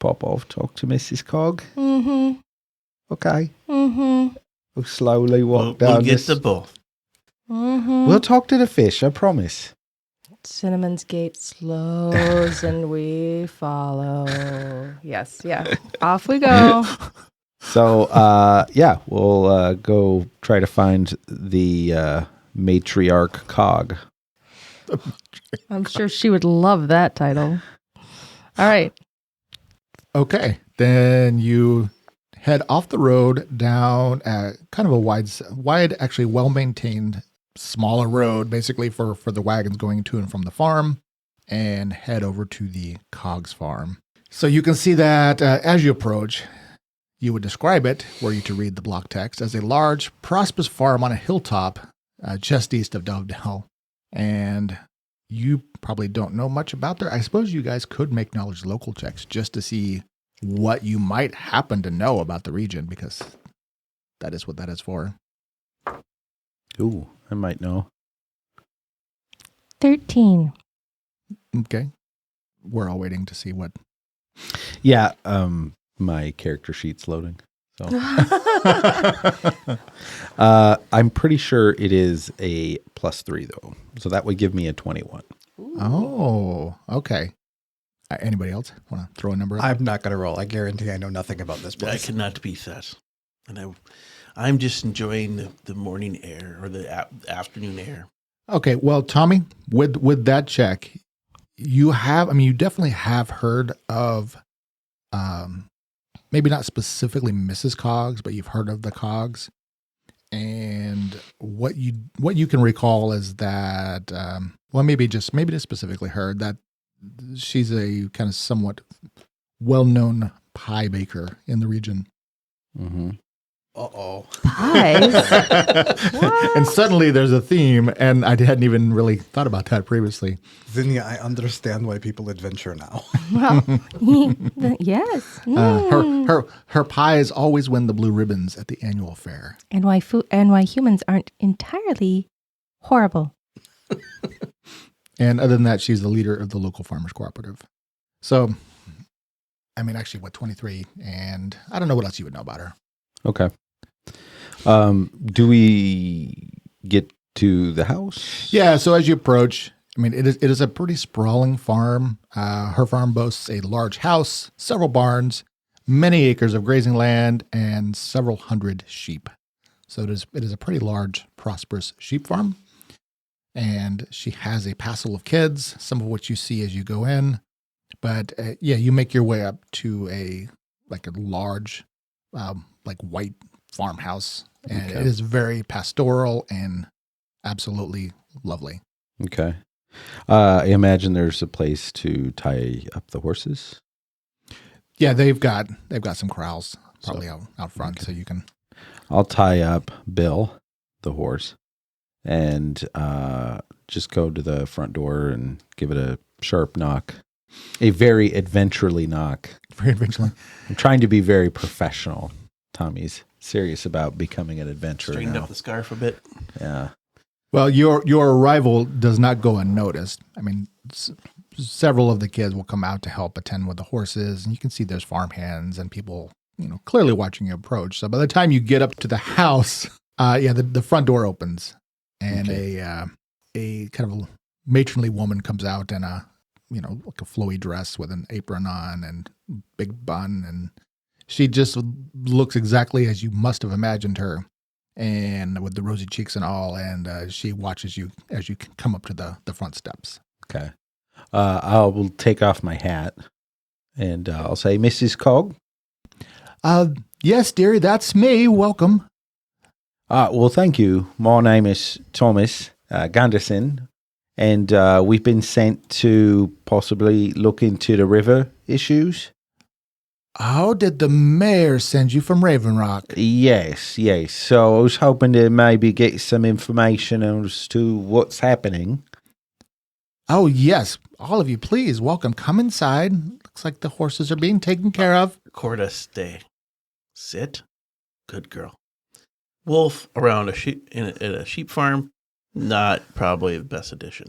pop off, talk to Mrs. Cog. Mm-hmm. Okay. Mm-hmm. We'll slowly walk down We'll get this. the both. Mm-hmm. We'll talk to the fish, I promise. Cinnamon's gate slows and we follow. Yes, yeah. Off we go. So, we'll go try to find the matriarch Cog. I'm sure she would love that title. All right. Okay. Then you head off the road down kind of a wide, actually well-maintained, smaller road, basically for the wagons going to and from the farm, and head over to the Cog's farm. So you can see that as you approach, you would describe it, were you to read the block text, as a large, prosperous farm on a hilltop just east of Dovedale. And you probably don't know much about there. I suppose you guys could make knowledge local checks just to see what you might happen to know about the region, because that is what that is for. Ooh, I might know. 13. Okay. We're all waiting to see what. Yeah, my character sheet's loading. So I'm pretty sure it is a +3 though. So that would give me a 21. Oh, okay. Anybody else want to throw a number up? I'm not going to roll. I guarantee I know nothing about this I place. cannot beat that. And I'm just enjoying the morning air or the afternoon air. Okay, well, Tommy, with that check, you definitely have heard of, maybe not specifically Mrs. Coggs, but you've heard of the Coggs. And what you can recall is that, maybe just specifically heard that she's a kind of somewhat well-known pie baker in the region. Mm-hmm. Uh-oh. Pies? And suddenly there's a theme, and I hadn't even really thought about that previously. Zinnia, I understand why people adventure now. Well, yes. Her pies always win the blue ribbons at the annual fair. And why humans aren't entirely horrible. And other than that, she's the leader of the local farmers cooperative. So, actually, 23, and I don't know what else you would know about her. Okay. Do we get to the house? Yeah, so as you approach, it is a pretty sprawling farm. Her farm boasts a large house, several barns, many acres of grazing land, and several hundred sheep. So it is a pretty large, prosperous sheep farm. And she has a passel of kids, some of which you see as you go in. But you make your way up to a large, white farmhouse, and Okay. it is very pastoral and absolutely lovely. Okay. I imagine there's a place to tie up the horses. Yeah, they've got some corrals probably out front, so you can. I'll tie up Bill, the horse, and just go to the front door and give it a sharp knock. A very adventurely knock. Very eventually. I'm trying to be very professional. Tommy's serious about becoming an adventurer Straightened now. up the scarf a bit. Yeah. Well, your arrival does not go unnoticed. Several of the kids will come out to help attend with the horses, and you can see there's farmhands and people, clearly watching you approach. So by the time you get up to the house, the front door opens, and a kind of matronly woman comes out in a like a flowy dress with an apron on and big bun, and she just looks exactly as you must have imagined her, and with the rosy cheeks and all, and she watches you as you come up to the front steps. Okay. I will take off my hat and I'll say, Mrs. Cog. Yes, dearie, that's me. Welcome. Well, thank you. My name is Thomas Gunderson, and we've been sent to possibly look into the river issues. How did the mayor send you from Raven Rock? Yes. So I was hoping to maybe get some information as to what's happening. Oh, yes. All of you, please, welcome. Come inside. Looks like the horses are being taken care of. Corda, stay. Sit. Good girl. Wolf around in a sheep farm, not probably the best addition.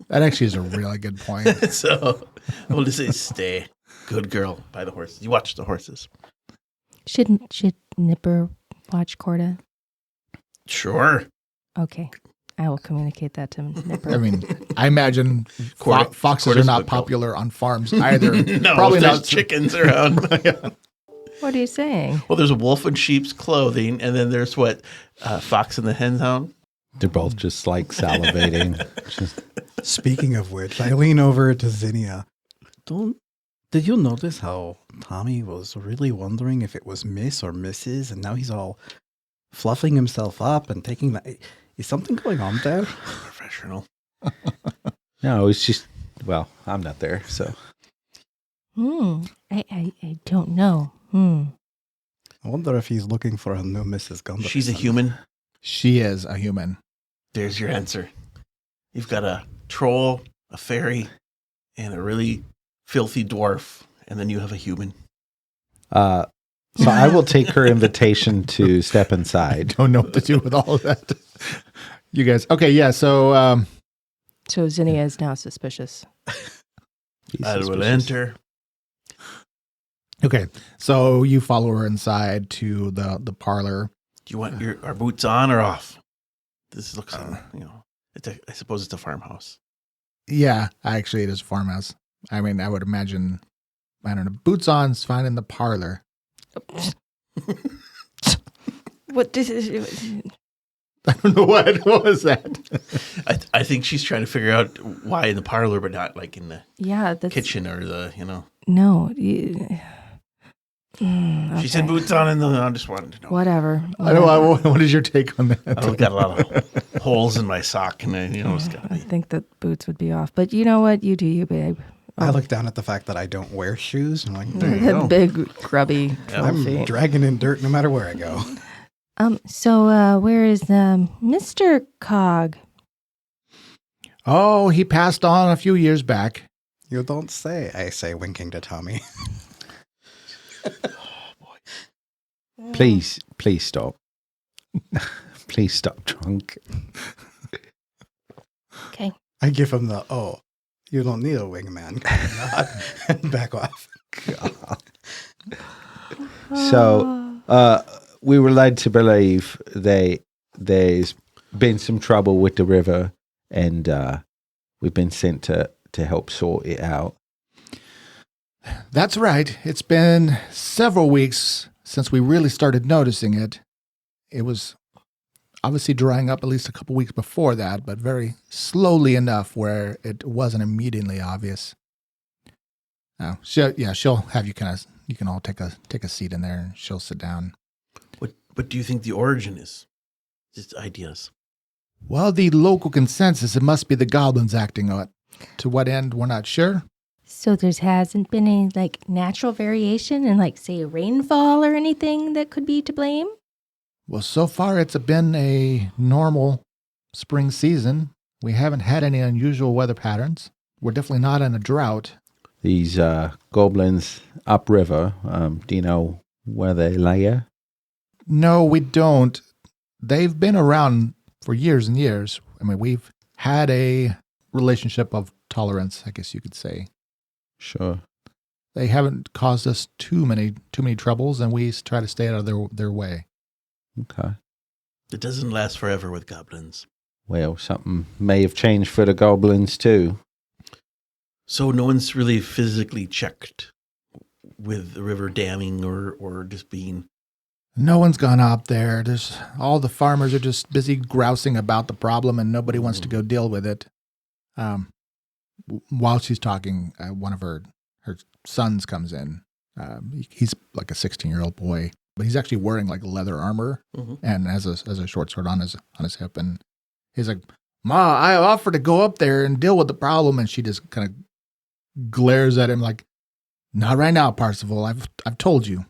That actually is a really good point. So we'll just say stay. Good girl by the horses. You watch the horses. Should Nipper watch Corda? Sure. Okay. I will communicate that to Nipper. I imagine foxes are Corda's not good girl. popular on farms either. No, Probably there's not. chickens around. What are you saying? Well, there's a wolf in sheep's clothing, and then there's fox in the hen house. They're both just salivating. Speaking of which, I lean over to Zinnia. Did you notice how Tommy was really wondering if it was Miss or Mrs., and now he's all fluffing himself up and taking that? Is something going on there? Professional. No, it's just, I'm not there, so. I don't know. I wonder if he's looking for a new Mrs. Gunderson. She's a human. She is a human. There's your answer. You've got a troll, a fairy, and a really filthy dwarf, and then you have a human. So I will take her invitation to step inside. Don't know what to do with all of that. You guys. Okay, yeah, so So Zinnia is now suspicious. I will enter. okay. So you follow her inside to the parlor. Do you want our boots on or off? This looks I suppose it's a farmhouse. Yeah, actually it is a farmhouse. I would imagine, I don't know, boots on's fine in the parlor. What did I don't know what was that. I think she's trying to figure out why in the parlor, but not like in the that's kitchen or the, no. She said boots on, and I just wanted to know. Whatever. I know. What is your take on that? I've got a lot of holes in my sock, and it's got to I be. think that boots would be off, but you know what? You do you, babe. I look down at the fact that I don't wear shoes. And I'm like, There you That go. big grubby I'm feet. dragging in dirt no matter where I go. So where is Mr. Cog? Oh, he passed on a few years back. You don't say, I say, winking to Tommy. Please stop. Please stop, drunk. Okay. I give him the, you don't need a wingman. And back off. So, we were led to believe there's been some trouble with the river, and we've been sent to help sort it out. That's right. It's been several weeks since we really started noticing it. It was obviously drying up at least a couple weeks before that, but very slowly enough where it wasn't immediately obvious. Oh, she'll have you you can all take a seat in there, and she'll sit down. What do you think the origin is? Just ideas. Well, the local consensus, it must be the goblins acting on it. To what end, we're not sure. So there hasn't been any natural variation in say rainfall or anything that could be to blame? Well, so far it's been a normal spring season. We haven't had any unusual weather patterns. We're definitely not in a drought. These goblins upriver, do you know where they lair? No, we don't. They've been around for years and years. I mean, we've had a relationship of tolerance, I guess you could say. Sure. They haven't caused us too many troubles, and we try to stay out of their way. Okay. It doesn't last forever with goblins. Well, something may have changed for the goblins too. So no one's really physically checked with the river damming or just being... No one's gone up there. All the farmers are just busy grousing about the problem, and nobody wants to go deal with it. While she's talking, one of her sons comes in. He's like a 16-year-old boy, but he's actually wearing leather armor and has a short sword on his hip. And he's like, "Ma, I offered to go up there and deal with the problem," and she just kind of glares at him like, "Not right now, Parsifal. I've told you.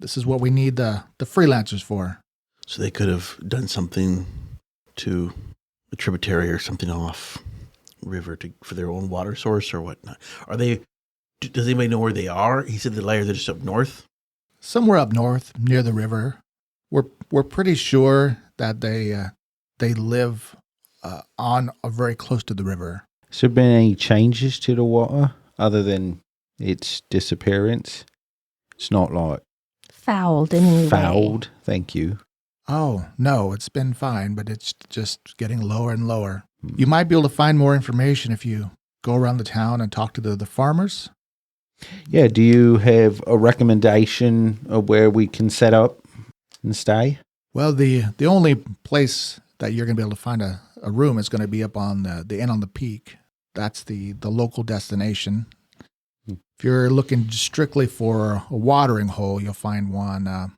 This is what we need the freelancers for." So they could have done something to a tributary or something off river for their own water source or whatnot. Does anybody know where they are? He said they're just up north. Somewhere up north near the river. We're pretty sure that they live on very close to the river. Has there been any changes to the water other than its disappearance? It's not Fouled anyway. fouled. Thank you. Oh, no, it's been fine, but it's just getting lower and lower. You might be able to find more information if you go around the town and talk to the farmers. Yeah, do you have a recommendation of where we can set up and stay? Well, the only place that you're going to be able to find a room is going to be up on the Inn on the Peak. That's the local destination. If you're looking strictly for a watering hole, you'll find one,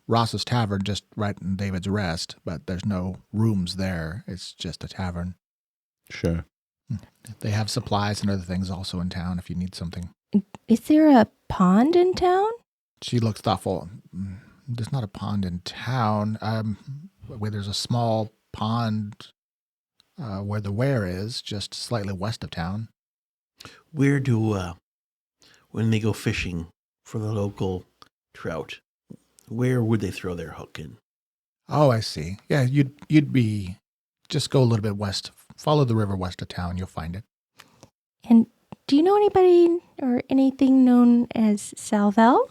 Ross's Tavern, just right in David's Rest, but there's no rooms there. It's just a tavern. Sure. They have supplies and other things also in town if you need something. Is there a pond in town? She looks thoughtful. There's not a pond in town. Where there's a small pond where the Ware is, just slightly west of town. Where do, when they go fishing for the local trout, where would they throw their hook in? Oh, I see. Yeah, you'd be, just go a little bit west. Follow the river west of town. You'll find it. And do you know anybody or anything known as Salvel?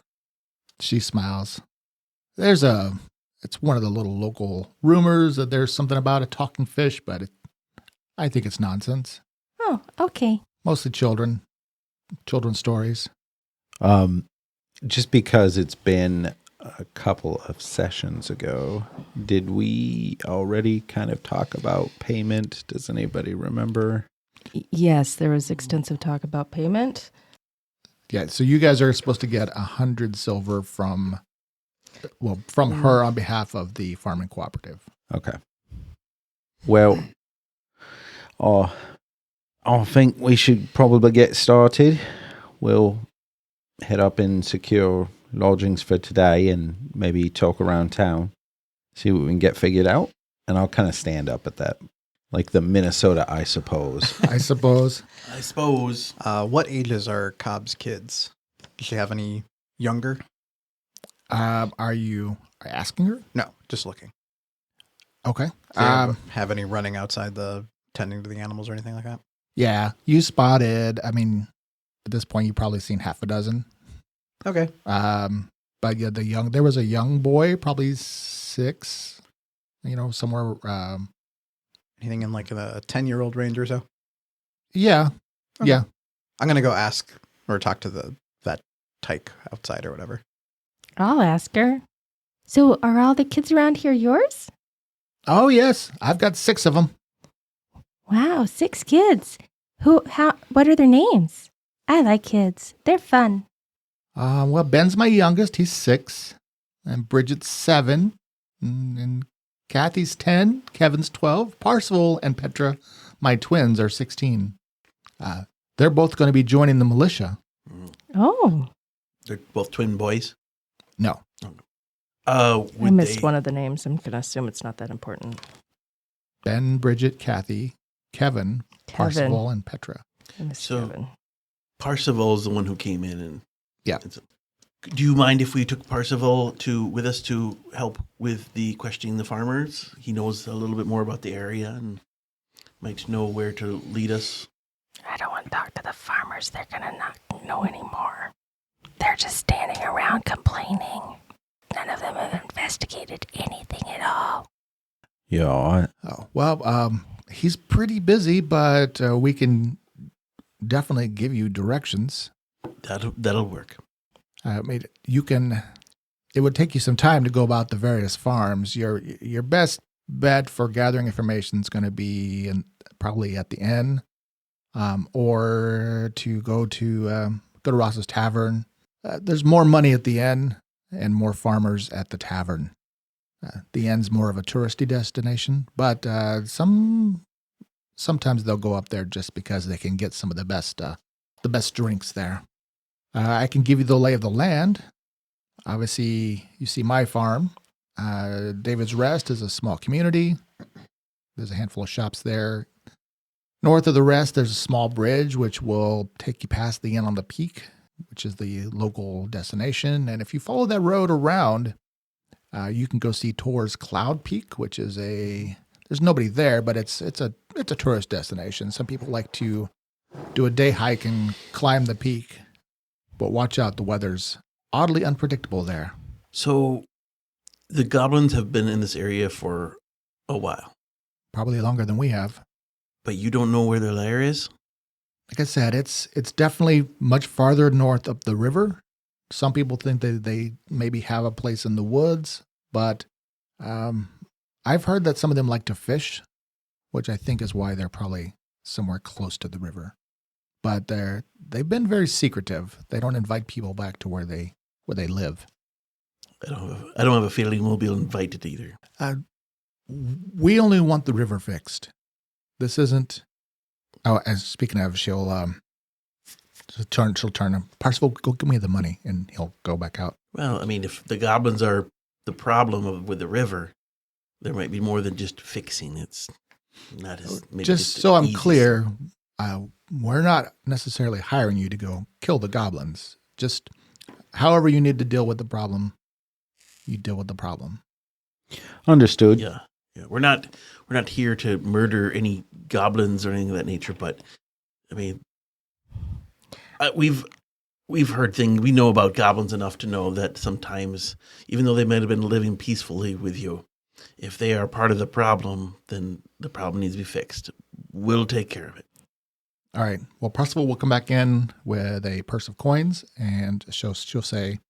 She smiles. It's one of the little local rumors that there's something about a talking fish, but I think it's nonsense. Oh, okay. Mostly children's stories. Just because it's been a couple of sessions ago. Did we already kind of talk about payment? Does anybody remember? Yes, there was extensive talk about payment. Yeah, so you guys are supposed to get 100 silver from her on behalf of the farming cooperative. Okay. Well, I think we should probably get started. We'll head up and secure lodgings for today and maybe talk around town, see what we can get figured out. And I'll kind of stand up at that, like the Minnesota, I suppose. I suppose. I suppose. What ages are Cobb's kids? Does she have any younger? Are you asking her? No, just looking. Okay. Do you have any running outside the tending to the animals or anything like that? Yeah, you spotted. I mean, at this point, you've probably seen half a dozen. Okay. But yeah, there was a young boy, probably 6. Somewhere. Anything in like the 10-year-old range or so? Yeah, Okay. yeah. I'm going to go ask or talk to that tyke outside or whatever. I'll ask her. So are all the kids around here yours? Oh yes, I've got 6 of them. Wow, 6 kids. What are their names? I like kids. They're fun. Well, Ben's my youngest. He's 6, and Bridget's 7, and Kathy's 10. Kevin's 12. Parsival and Petra, my twins, are 16. They're both going to be joining the militia. Oh, They're both twin boys. No, I missed one of the names. I'm going to assume it's not that important. Ben, Bridget, Kathy, Kevin, Parsival, and Petra. I missed So- Kevin. Parsival is the one who came in and Yeah. Do you mind if we took Parsival with us to help with the questioning the farmers? He knows a little bit more about the area and might know where to lead us. I don't want to talk to the farmers. They're going to not know anymore. They're just standing around complaining. None of them have investigated anything at all. Yeah. Oh, well, he's pretty busy, but we can definitely give you directions. That'll work. I mean, it would take you some time to go about the various farms. Your best bet for gathering information is going to be probably at the inn, or to go to Ross's Tavern. There's more money at the inn and more farmers at the tavern. The inn's more of a touristy destination, but sometimes they'll go up there just because they can get some of the best drinks there. I can give you the lay of the land. Obviously, you see my farm. David's Rest is a small community. There's a handful of shops there. North of the Rest, there's a small bridge which will take you past the inn on the peak, which is the local destination. And if you follow that road around, you can go see Tor's Cloud Peak, which is there's nobody there, but it's a tourist destination. Some people like to do a day hike and climb the peak. But watch out, the weather's oddly unpredictable there. So the goblins have been in this area for a while, Probably longer than we have. but you don't know where their lair is? Like I said, it's definitely much farther north up the river. Some people think that they maybe have a place in the woods, but I've heard that some of them like to fish, which I think is why they're probably somewhere close to the river. But they've been very secretive. They don't invite people back to where they live. I don't have a feeling we'll be invited either. We only want the river fixed. This isn't. Oh, as speaking of, she'll turn. Parsival, go give me the money, and he'll go back out. Well, I mean, if the goblins are the problem with the river, there might be more than just fixing. It's not as maybe Just the so I'm easiest. clear, we're not necessarily hiring you to go kill the goblins. Just however you need to deal with the problem, you deal with the problem. Understood. Yeah. We're not here to murder any goblins or anything of that nature. But I mean, we've heard things. We know about goblins enough to know that sometimes, even though they might have been living peacefully with you, if they are part of the problem, then the problem needs to be fixed. We'll take care of it. All right. Well, Parsival will come back in with a purse of coins, and she'll say,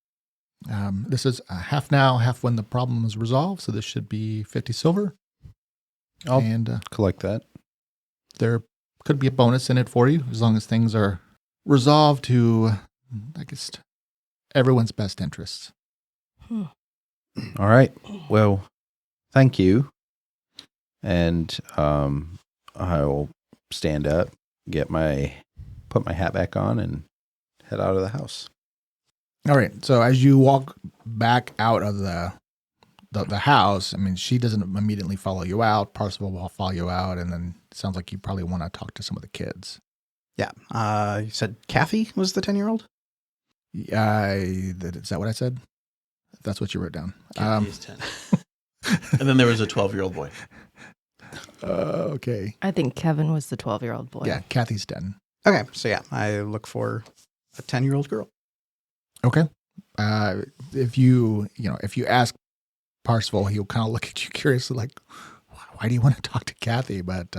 This is half now, half when the problem is resolved. So this should be 50 silver. I'll And collect that. there could be a bonus in it for you as long as things are resolved to, I guess, everyone's best interests. All right. Well, thank you. And I'll stand up, put my hat back on, and head out of the house. All right. So as you walk back out of the house, I mean, she doesn't immediately follow you out. Parsival will follow you out, and then it sounds like you probably want to talk to some of the kids. Yeah. You said Kathy was the 10-year-old? Is that what I said? That's what you wrote down. Kathy is 10. And then there was a 12-year-old boy. Okay. I think Kevin was the 12-year-old boy. Yeah, Kathy's 10. Okay. So, yeah, I look for a 10-year-old girl. Okay. If you ask Parsival, he'll kind of look at you curiously, like, why do you want to talk to Kathy? But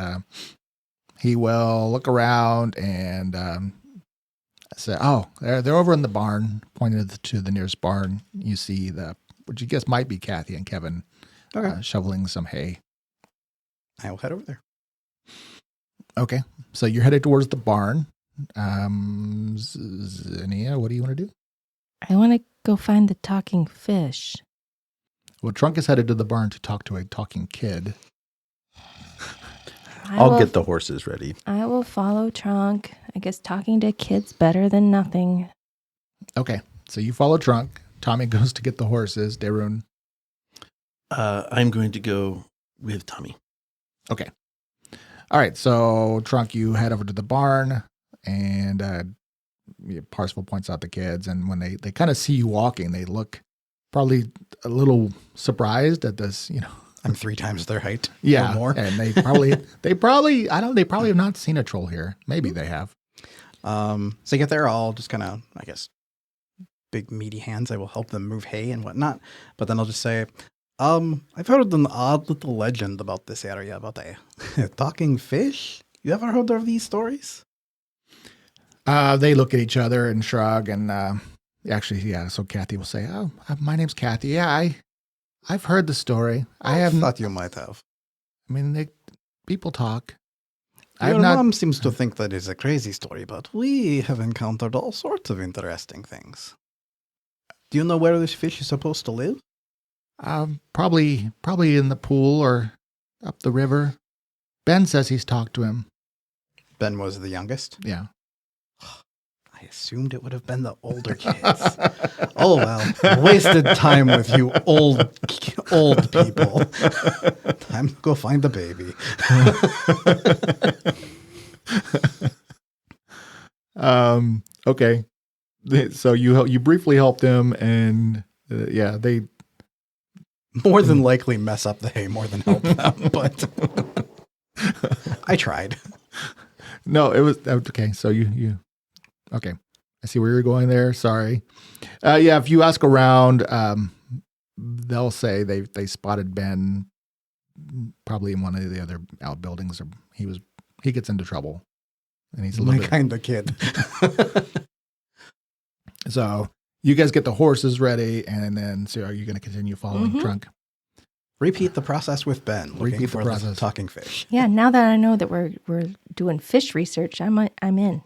he will look around and say, oh, they're over in the barn, pointed to the nearest barn. You see what you guess might be Kathy and Kevin shoveling some hay. I will head over there. Okay. So you're headed towards the barn. Zinnia, what do you want to do? I want to go find the talking fish. Well, Trunk is headed to the barn to talk to a talking kid. I'll get the horses ready. I will follow Trunk. I guess talking to kids better than nothing. Okay. So you follow Trunk. Tommy goes to get the horses. Darun. I'm going to go with Tommy. Okay. All right. So Trunk, you head over to the barn, and Parsival points out the kids. And when they kind of see you walking, they look probably a little surprised at this, I'm 3 times their height. Yeah, Or more. and they probably have not seen a troll here. Maybe they have. So you get there, I'll just kind of, I guess, big meaty hands. I will help them move hay and whatnot. But then I'll just say, I've heard an odd little legend about this area about a talking fish. You ever heard of these stories? They look at each other and shrug, and actually, yeah. So Kathy will say, "Oh, my name's Kathy. Yeah, I've heard the story. I haven't. Thought you might have. I mean, people talk. Your mom seems to think that is a crazy story, but we have encountered all sorts of interesting things. Do you know where this fish is supposed to live? Probably in the pool or up the river. Ben says he's talked to him. Ben was the youngest. Yeah. I assumed it would have been the older kids. Oh, well, wasted time with you old people. Time to go find the baby. Okay. So you briefly helped them, and they more than likely mess up the hay more than help them, but I tried. No, it was okay. So you okay. I see where you're going there. Sorry. If you ask around, they'll say they spotted Ben probably in one of the other outbuildings, or he gets into trouble, and he's a little bit kind of kid. So you guys get the horses ready, and then so are you going to continue following Trunk? Repeat the process with Ben. Looking for the talking fish. Yeah, now that I know that we're doing fish research, I'm in.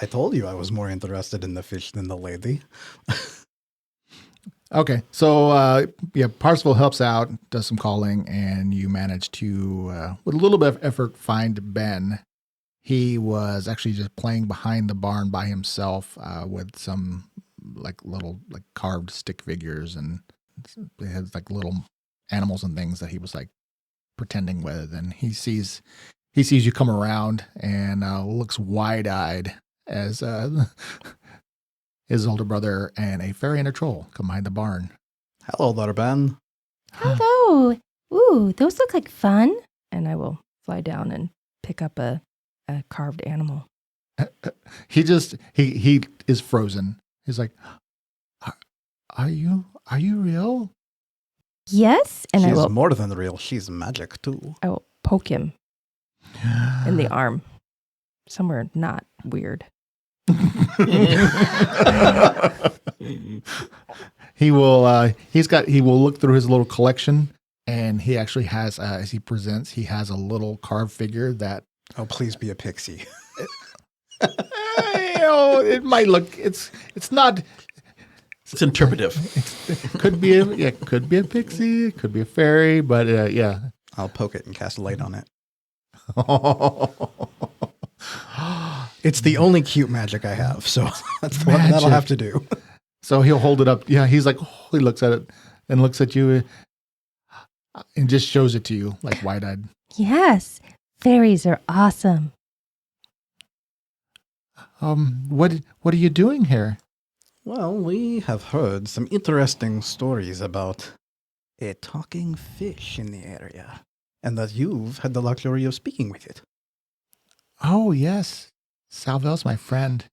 I told you I was more interested in the fish than the lady. Okay, so Parsival helps out, does some calling, and you manage to, with a little bit of effort, find Ben. He was actually just playing behind the barn by himself with some little carved stick figures, and it has little animals and things that he was pretending with. And he sees you come around and looks wide-eyed as his older brother and a fairy and a troll come behind the barn. Hello there, Ben. Hello. Ooh, those look like fun. And I will fly down and pick up a carved animal. He is frozen. He's like, are you real? Yes. And She's I will more than real. She's magic too. I will poke him in the arm. Somewhere not weird. He will. He will look through his little collection, and he actually has, as he presents, he has a little carved figure that. Oh, please be a pixie. It might look. It's not. It's interpretive. Could be a pixie. It could be a fairy. But yeah. I'll poke it and cast a light on it. It's the only cute magic I have, so that's what that'll have to do. So he'll hold it up. Yeah, he's like, he looks at it and looks at you and just shows it to you, like wide-eyed. Yes, fairies are awesome. What are you doing here? Well, we have heard some interesting stories about a talking fish in the area, and that you've had the luxury of speaking with it. Oh, yes. Salvel's my friend.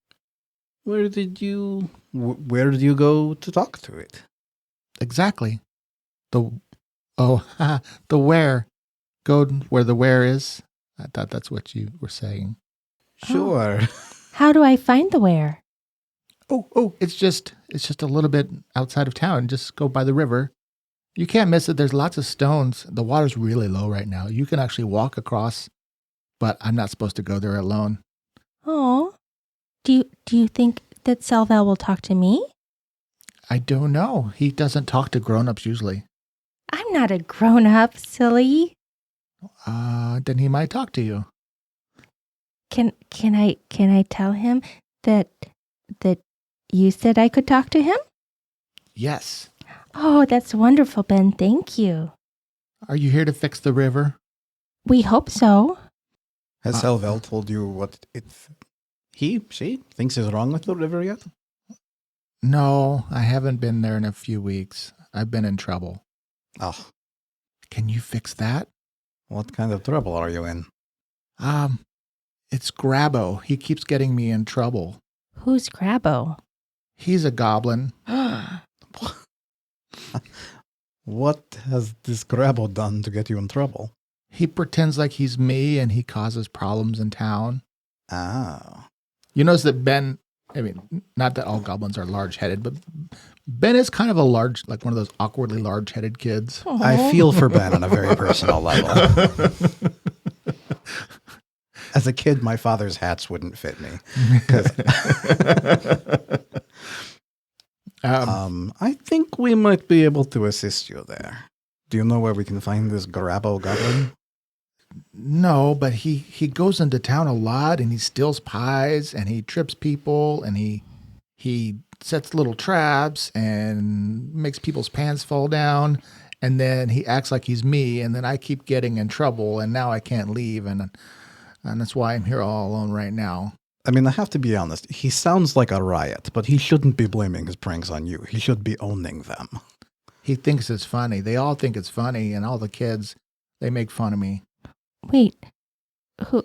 Where did you go to talk to it? Exactly. The where. Go where the where is. I thought that's what you were saying. Sure. How do I find the where? Oh, it's just a little bit outside of town. Just go by the river. You can't miss it. There's lots of stones. The water's really low right now. You can actually walk across, but I'm not supposed to go there alone. Oh, do you think that Salvel will talk to me? I don't know. He doesn't talk to grown-ups usually. I'm not a grown-up, silly. Then he might talk to you. Can I tell him that you said I could talk to him? Yes. Oh, that's wonderful, Ben. Thank you. Are you here to fix the river? We hope so. Has Salvel told you what she thinks is wrong with the river yet? No, I haven't been there in a few weeks. I've been in trouble. Oh, Can you fix that? what kind of trouble are you in? It's Grabo. He keeps getting me in trouble. Who's Grabo? He's a goblin. What has this Grabo done to get you in trouble? He pretends like he's me and he causes problems in town. Ah. You notice that Ben, I mean, not that all goblins are large-headed, but Ben is kind of a large, like one of those awkwardly large-headed kids. I feel for Ben on a very personal level. As a kid, my father's hats wouldn't fit me. I think we might be able to assist you there. Do you know where we can find this Grabo goblin? No, but he goes into town a lot and he steals pies and he trips people and he sets little traps and makes people's pants fall down, and then he acts like he's me, and then I keep getting in trouble and now I can't leave, and that's why I'm here all alone right now. I mean, I have to be honest. He sounds like a riot, but he shouldn't be blaming his pranks on you. He should be owning them. He thinks it's funny. They all think it's funny, and all the kids, they make fun of me. Wait, who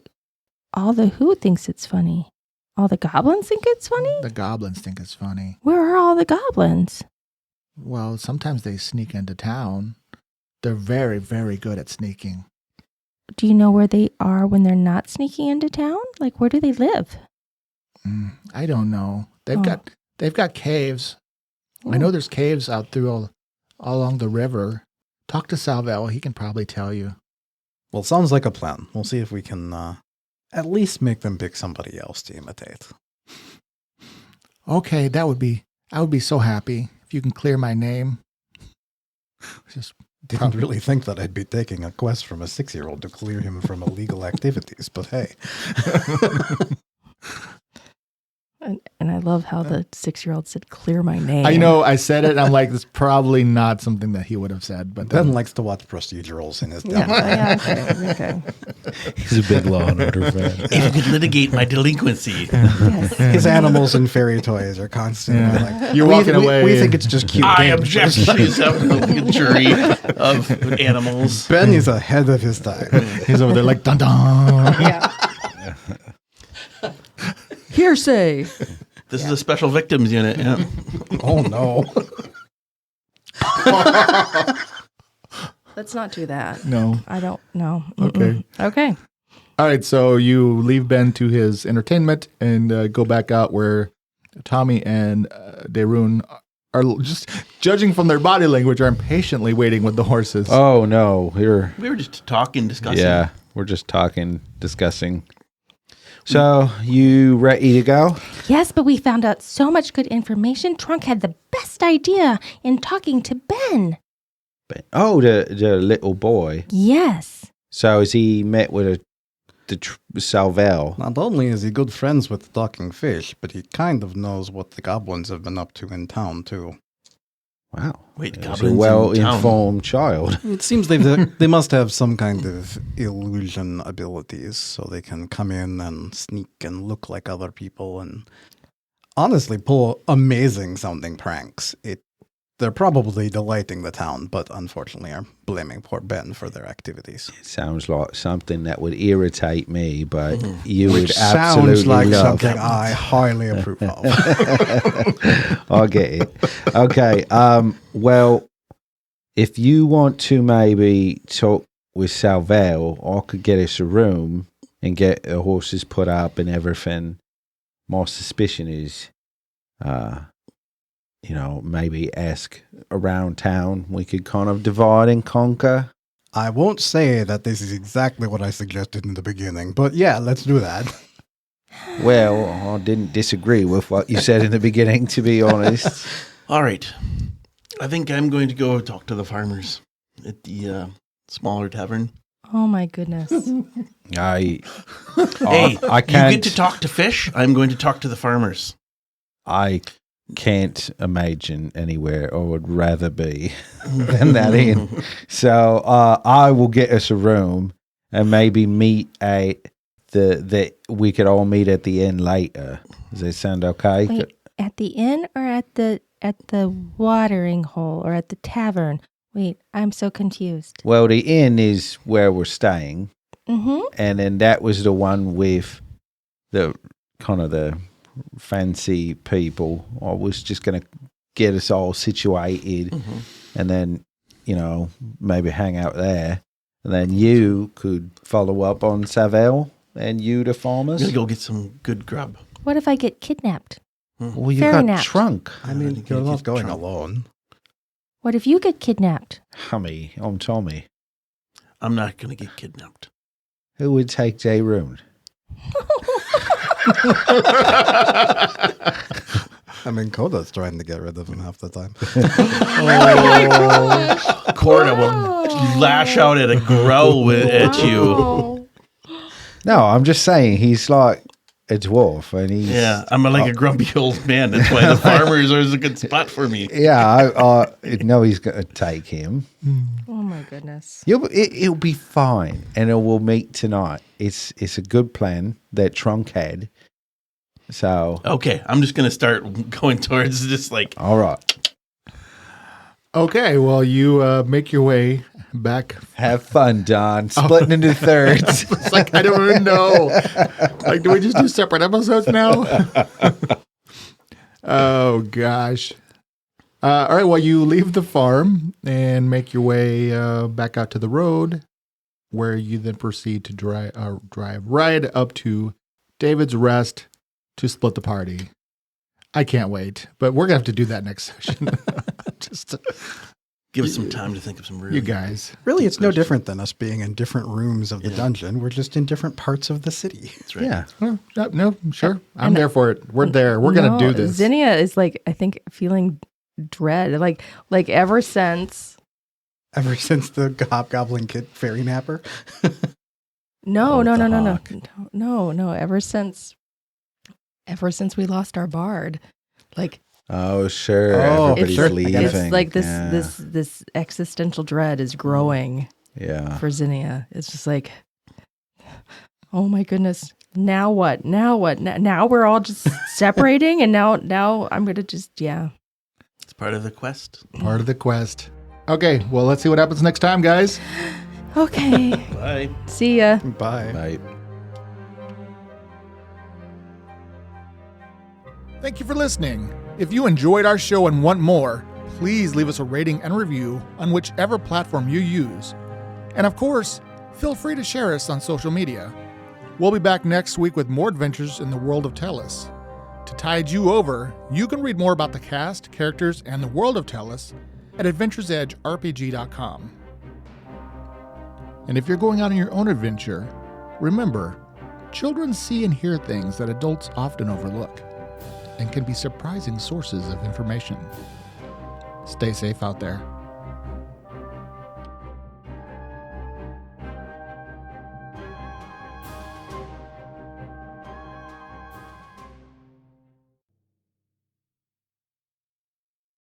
thinks it's funny? All the goblins think it's funny? The goblins think it's funny. Where are all the goblins? Well, sometimes they sneak into town. They're very, very good at sneaking. Do you know where they are when they're not sneaking into town? Like, where do they live? I don't know. They've got caves. I know there's caves out through all along the river. Talk to Salvel. He can probably tell you. Well, sounds like a plan. We'll see if we can at least make them pick somebody else to imitate. Okay, I would be so happy if you can clear my name. Didn't really think that I'd be taking a quest from a 6-year-old to clear him from illegal activities, but hey. And I love how the 6-year-old said, clear my name. I know, I said it, and I'm like, it's probably not something that he would have said. But Ben likes to watch procedurals in his downtime. Yeah, okay. He's a big Law and Order fan. If you could litigate my delinquency. Yes. His animals and fairy toys are constantly like, You're walking away. We think it's just cute I games. object to these jury of animals. Ben is ahead of his time. He's over there like, dun dun. Yeah. Hearsay. This is a special victims unit. Yeah. Oh, no. Let's not do that. No. I don't know. Okay. Okay. All right, so you leave Ben to his entertainment and go back out where Tommy and Darun are just, judging from their body language, are impatiently waiting with the horses. Oh no, We were just talking, discussing. yeah, we're just talking, discussing. So you ready to go? Yes, but we found out so much good information. Trunk had the best idea in talking to Ben. Oh, the little boy. Yes. So has he met with Salvel? Not only is he good friends with the talking fish, but he kind of knows what the goblins have been up to in town, too. Wow. Wait, He's goblins a in well-informed child. It seems they must have some kind of illusion abilities, so they can come in and sneak and look like other people and honestly pull amazing sounding pranks. They're probably delighting the town, but unfortunately are blaming poor Ben for their activities. It sounds like something that would irritate me, but you Which would absolutely sounds like love. something I highly approve of. I get it. Okay. Well, if you want to maybe talk with Salvel, I could get us a room and get the horses put up and everything. My suspicion is, maybe ask around town. We could kind of divide and conquer. I won't say that this is exactly what I suggested in the beginning, but yeah, let's do that. Well, I didn't disagree with what you said in the beginning, to be honest. All right. I think I'm going to go talk to the farmers at the smaller tavern. Oh my goodness. Hey, I can't. You get to talk to fish. I'm going to talk to the farmers. I can't imagine anywhere I would rather be than that inn. So I will get us a room and maybe meet at we could all meet at the inn later. Does that sound okay? Wait, at the inn or at the watering hole or at the tavern? Wait, I'm so confused. Well, the inn is where we're staying. Mm-hmm. And then that was the one with the kind of the fancy people. I was just going to get us all situated and then, maybe hang out there. And then you could follow up on Savelle and you the farmers. I'm going to go get some good grub. What if I get kidnapped? Well, you Fairy got napped. Trunk. I mean, you're not going alone. What if you get kidnapped? Hummy, I'm Tommy. I'm not going to get kidnapped. Who would take J. Roon? I mean, Coda's trying to get rid of him half the time. Corda will lash out at a growl at you. Oh. No, I'm just saying he's like a dwarf, and he's I'm like a grumpy old man. That's why the farmers are a good spot for me. Yeah, I know he's going to take him. Oh my goodness. It'll be fine, and we'll meet tonight. It's a good plan that Trunk had. So Okay, I'm just going to start going towards this all right, Okay, well, you make your way back. have fun, Don. Splitting into thirds. It's like, I don't even know. Like, do we just do separate episodes now? Oh, gosh. All right, well, you leave the farm and make your way back out to the road, where you then proceed to drive right up to David's Rest to split the party. I can't wait, but we're going to have to do that next session. Just Give us some time to think of some really you guys. Really, it's no different than us being in different rooms of the dungeon. We're just in different parts of the city. That's right. Yeah. Well, no, sure. I'm there for it. We're there. We're going to do this. Zinnia is I think, feeling dread. Like ever since. Ever since the hobgoblin kid fairy napper. No. Hawk. No. Ever since we lost our bard. Oh, sure. Oh, Everybody's sure. leaving. It's like this Yeah. this existential dread is growing Yeah. for Zinnia. It's just like, oh my goodness. Now what? Now we're all just separating, and now I'm gonna just It's part of the quest. Part of the quest. Okay, well, let's see what happens next time, guys. Okay. Bye. See ya. Bye. Right. Thank you for listening. If you enjoyed our show and want more, please leave us a rating and review on whichever platform you use. And of course, feel free to share us on social media. We'll be back next week with more adventures in the world of Tellus. To tide you over, you can read more about the cast, characters, and the world of Tellus at adventuresedgerpg.com. And if you're going out on your own adventure, remember, children see and hear things that adults often overlook and can be surprising sources of information. Stay safe out there.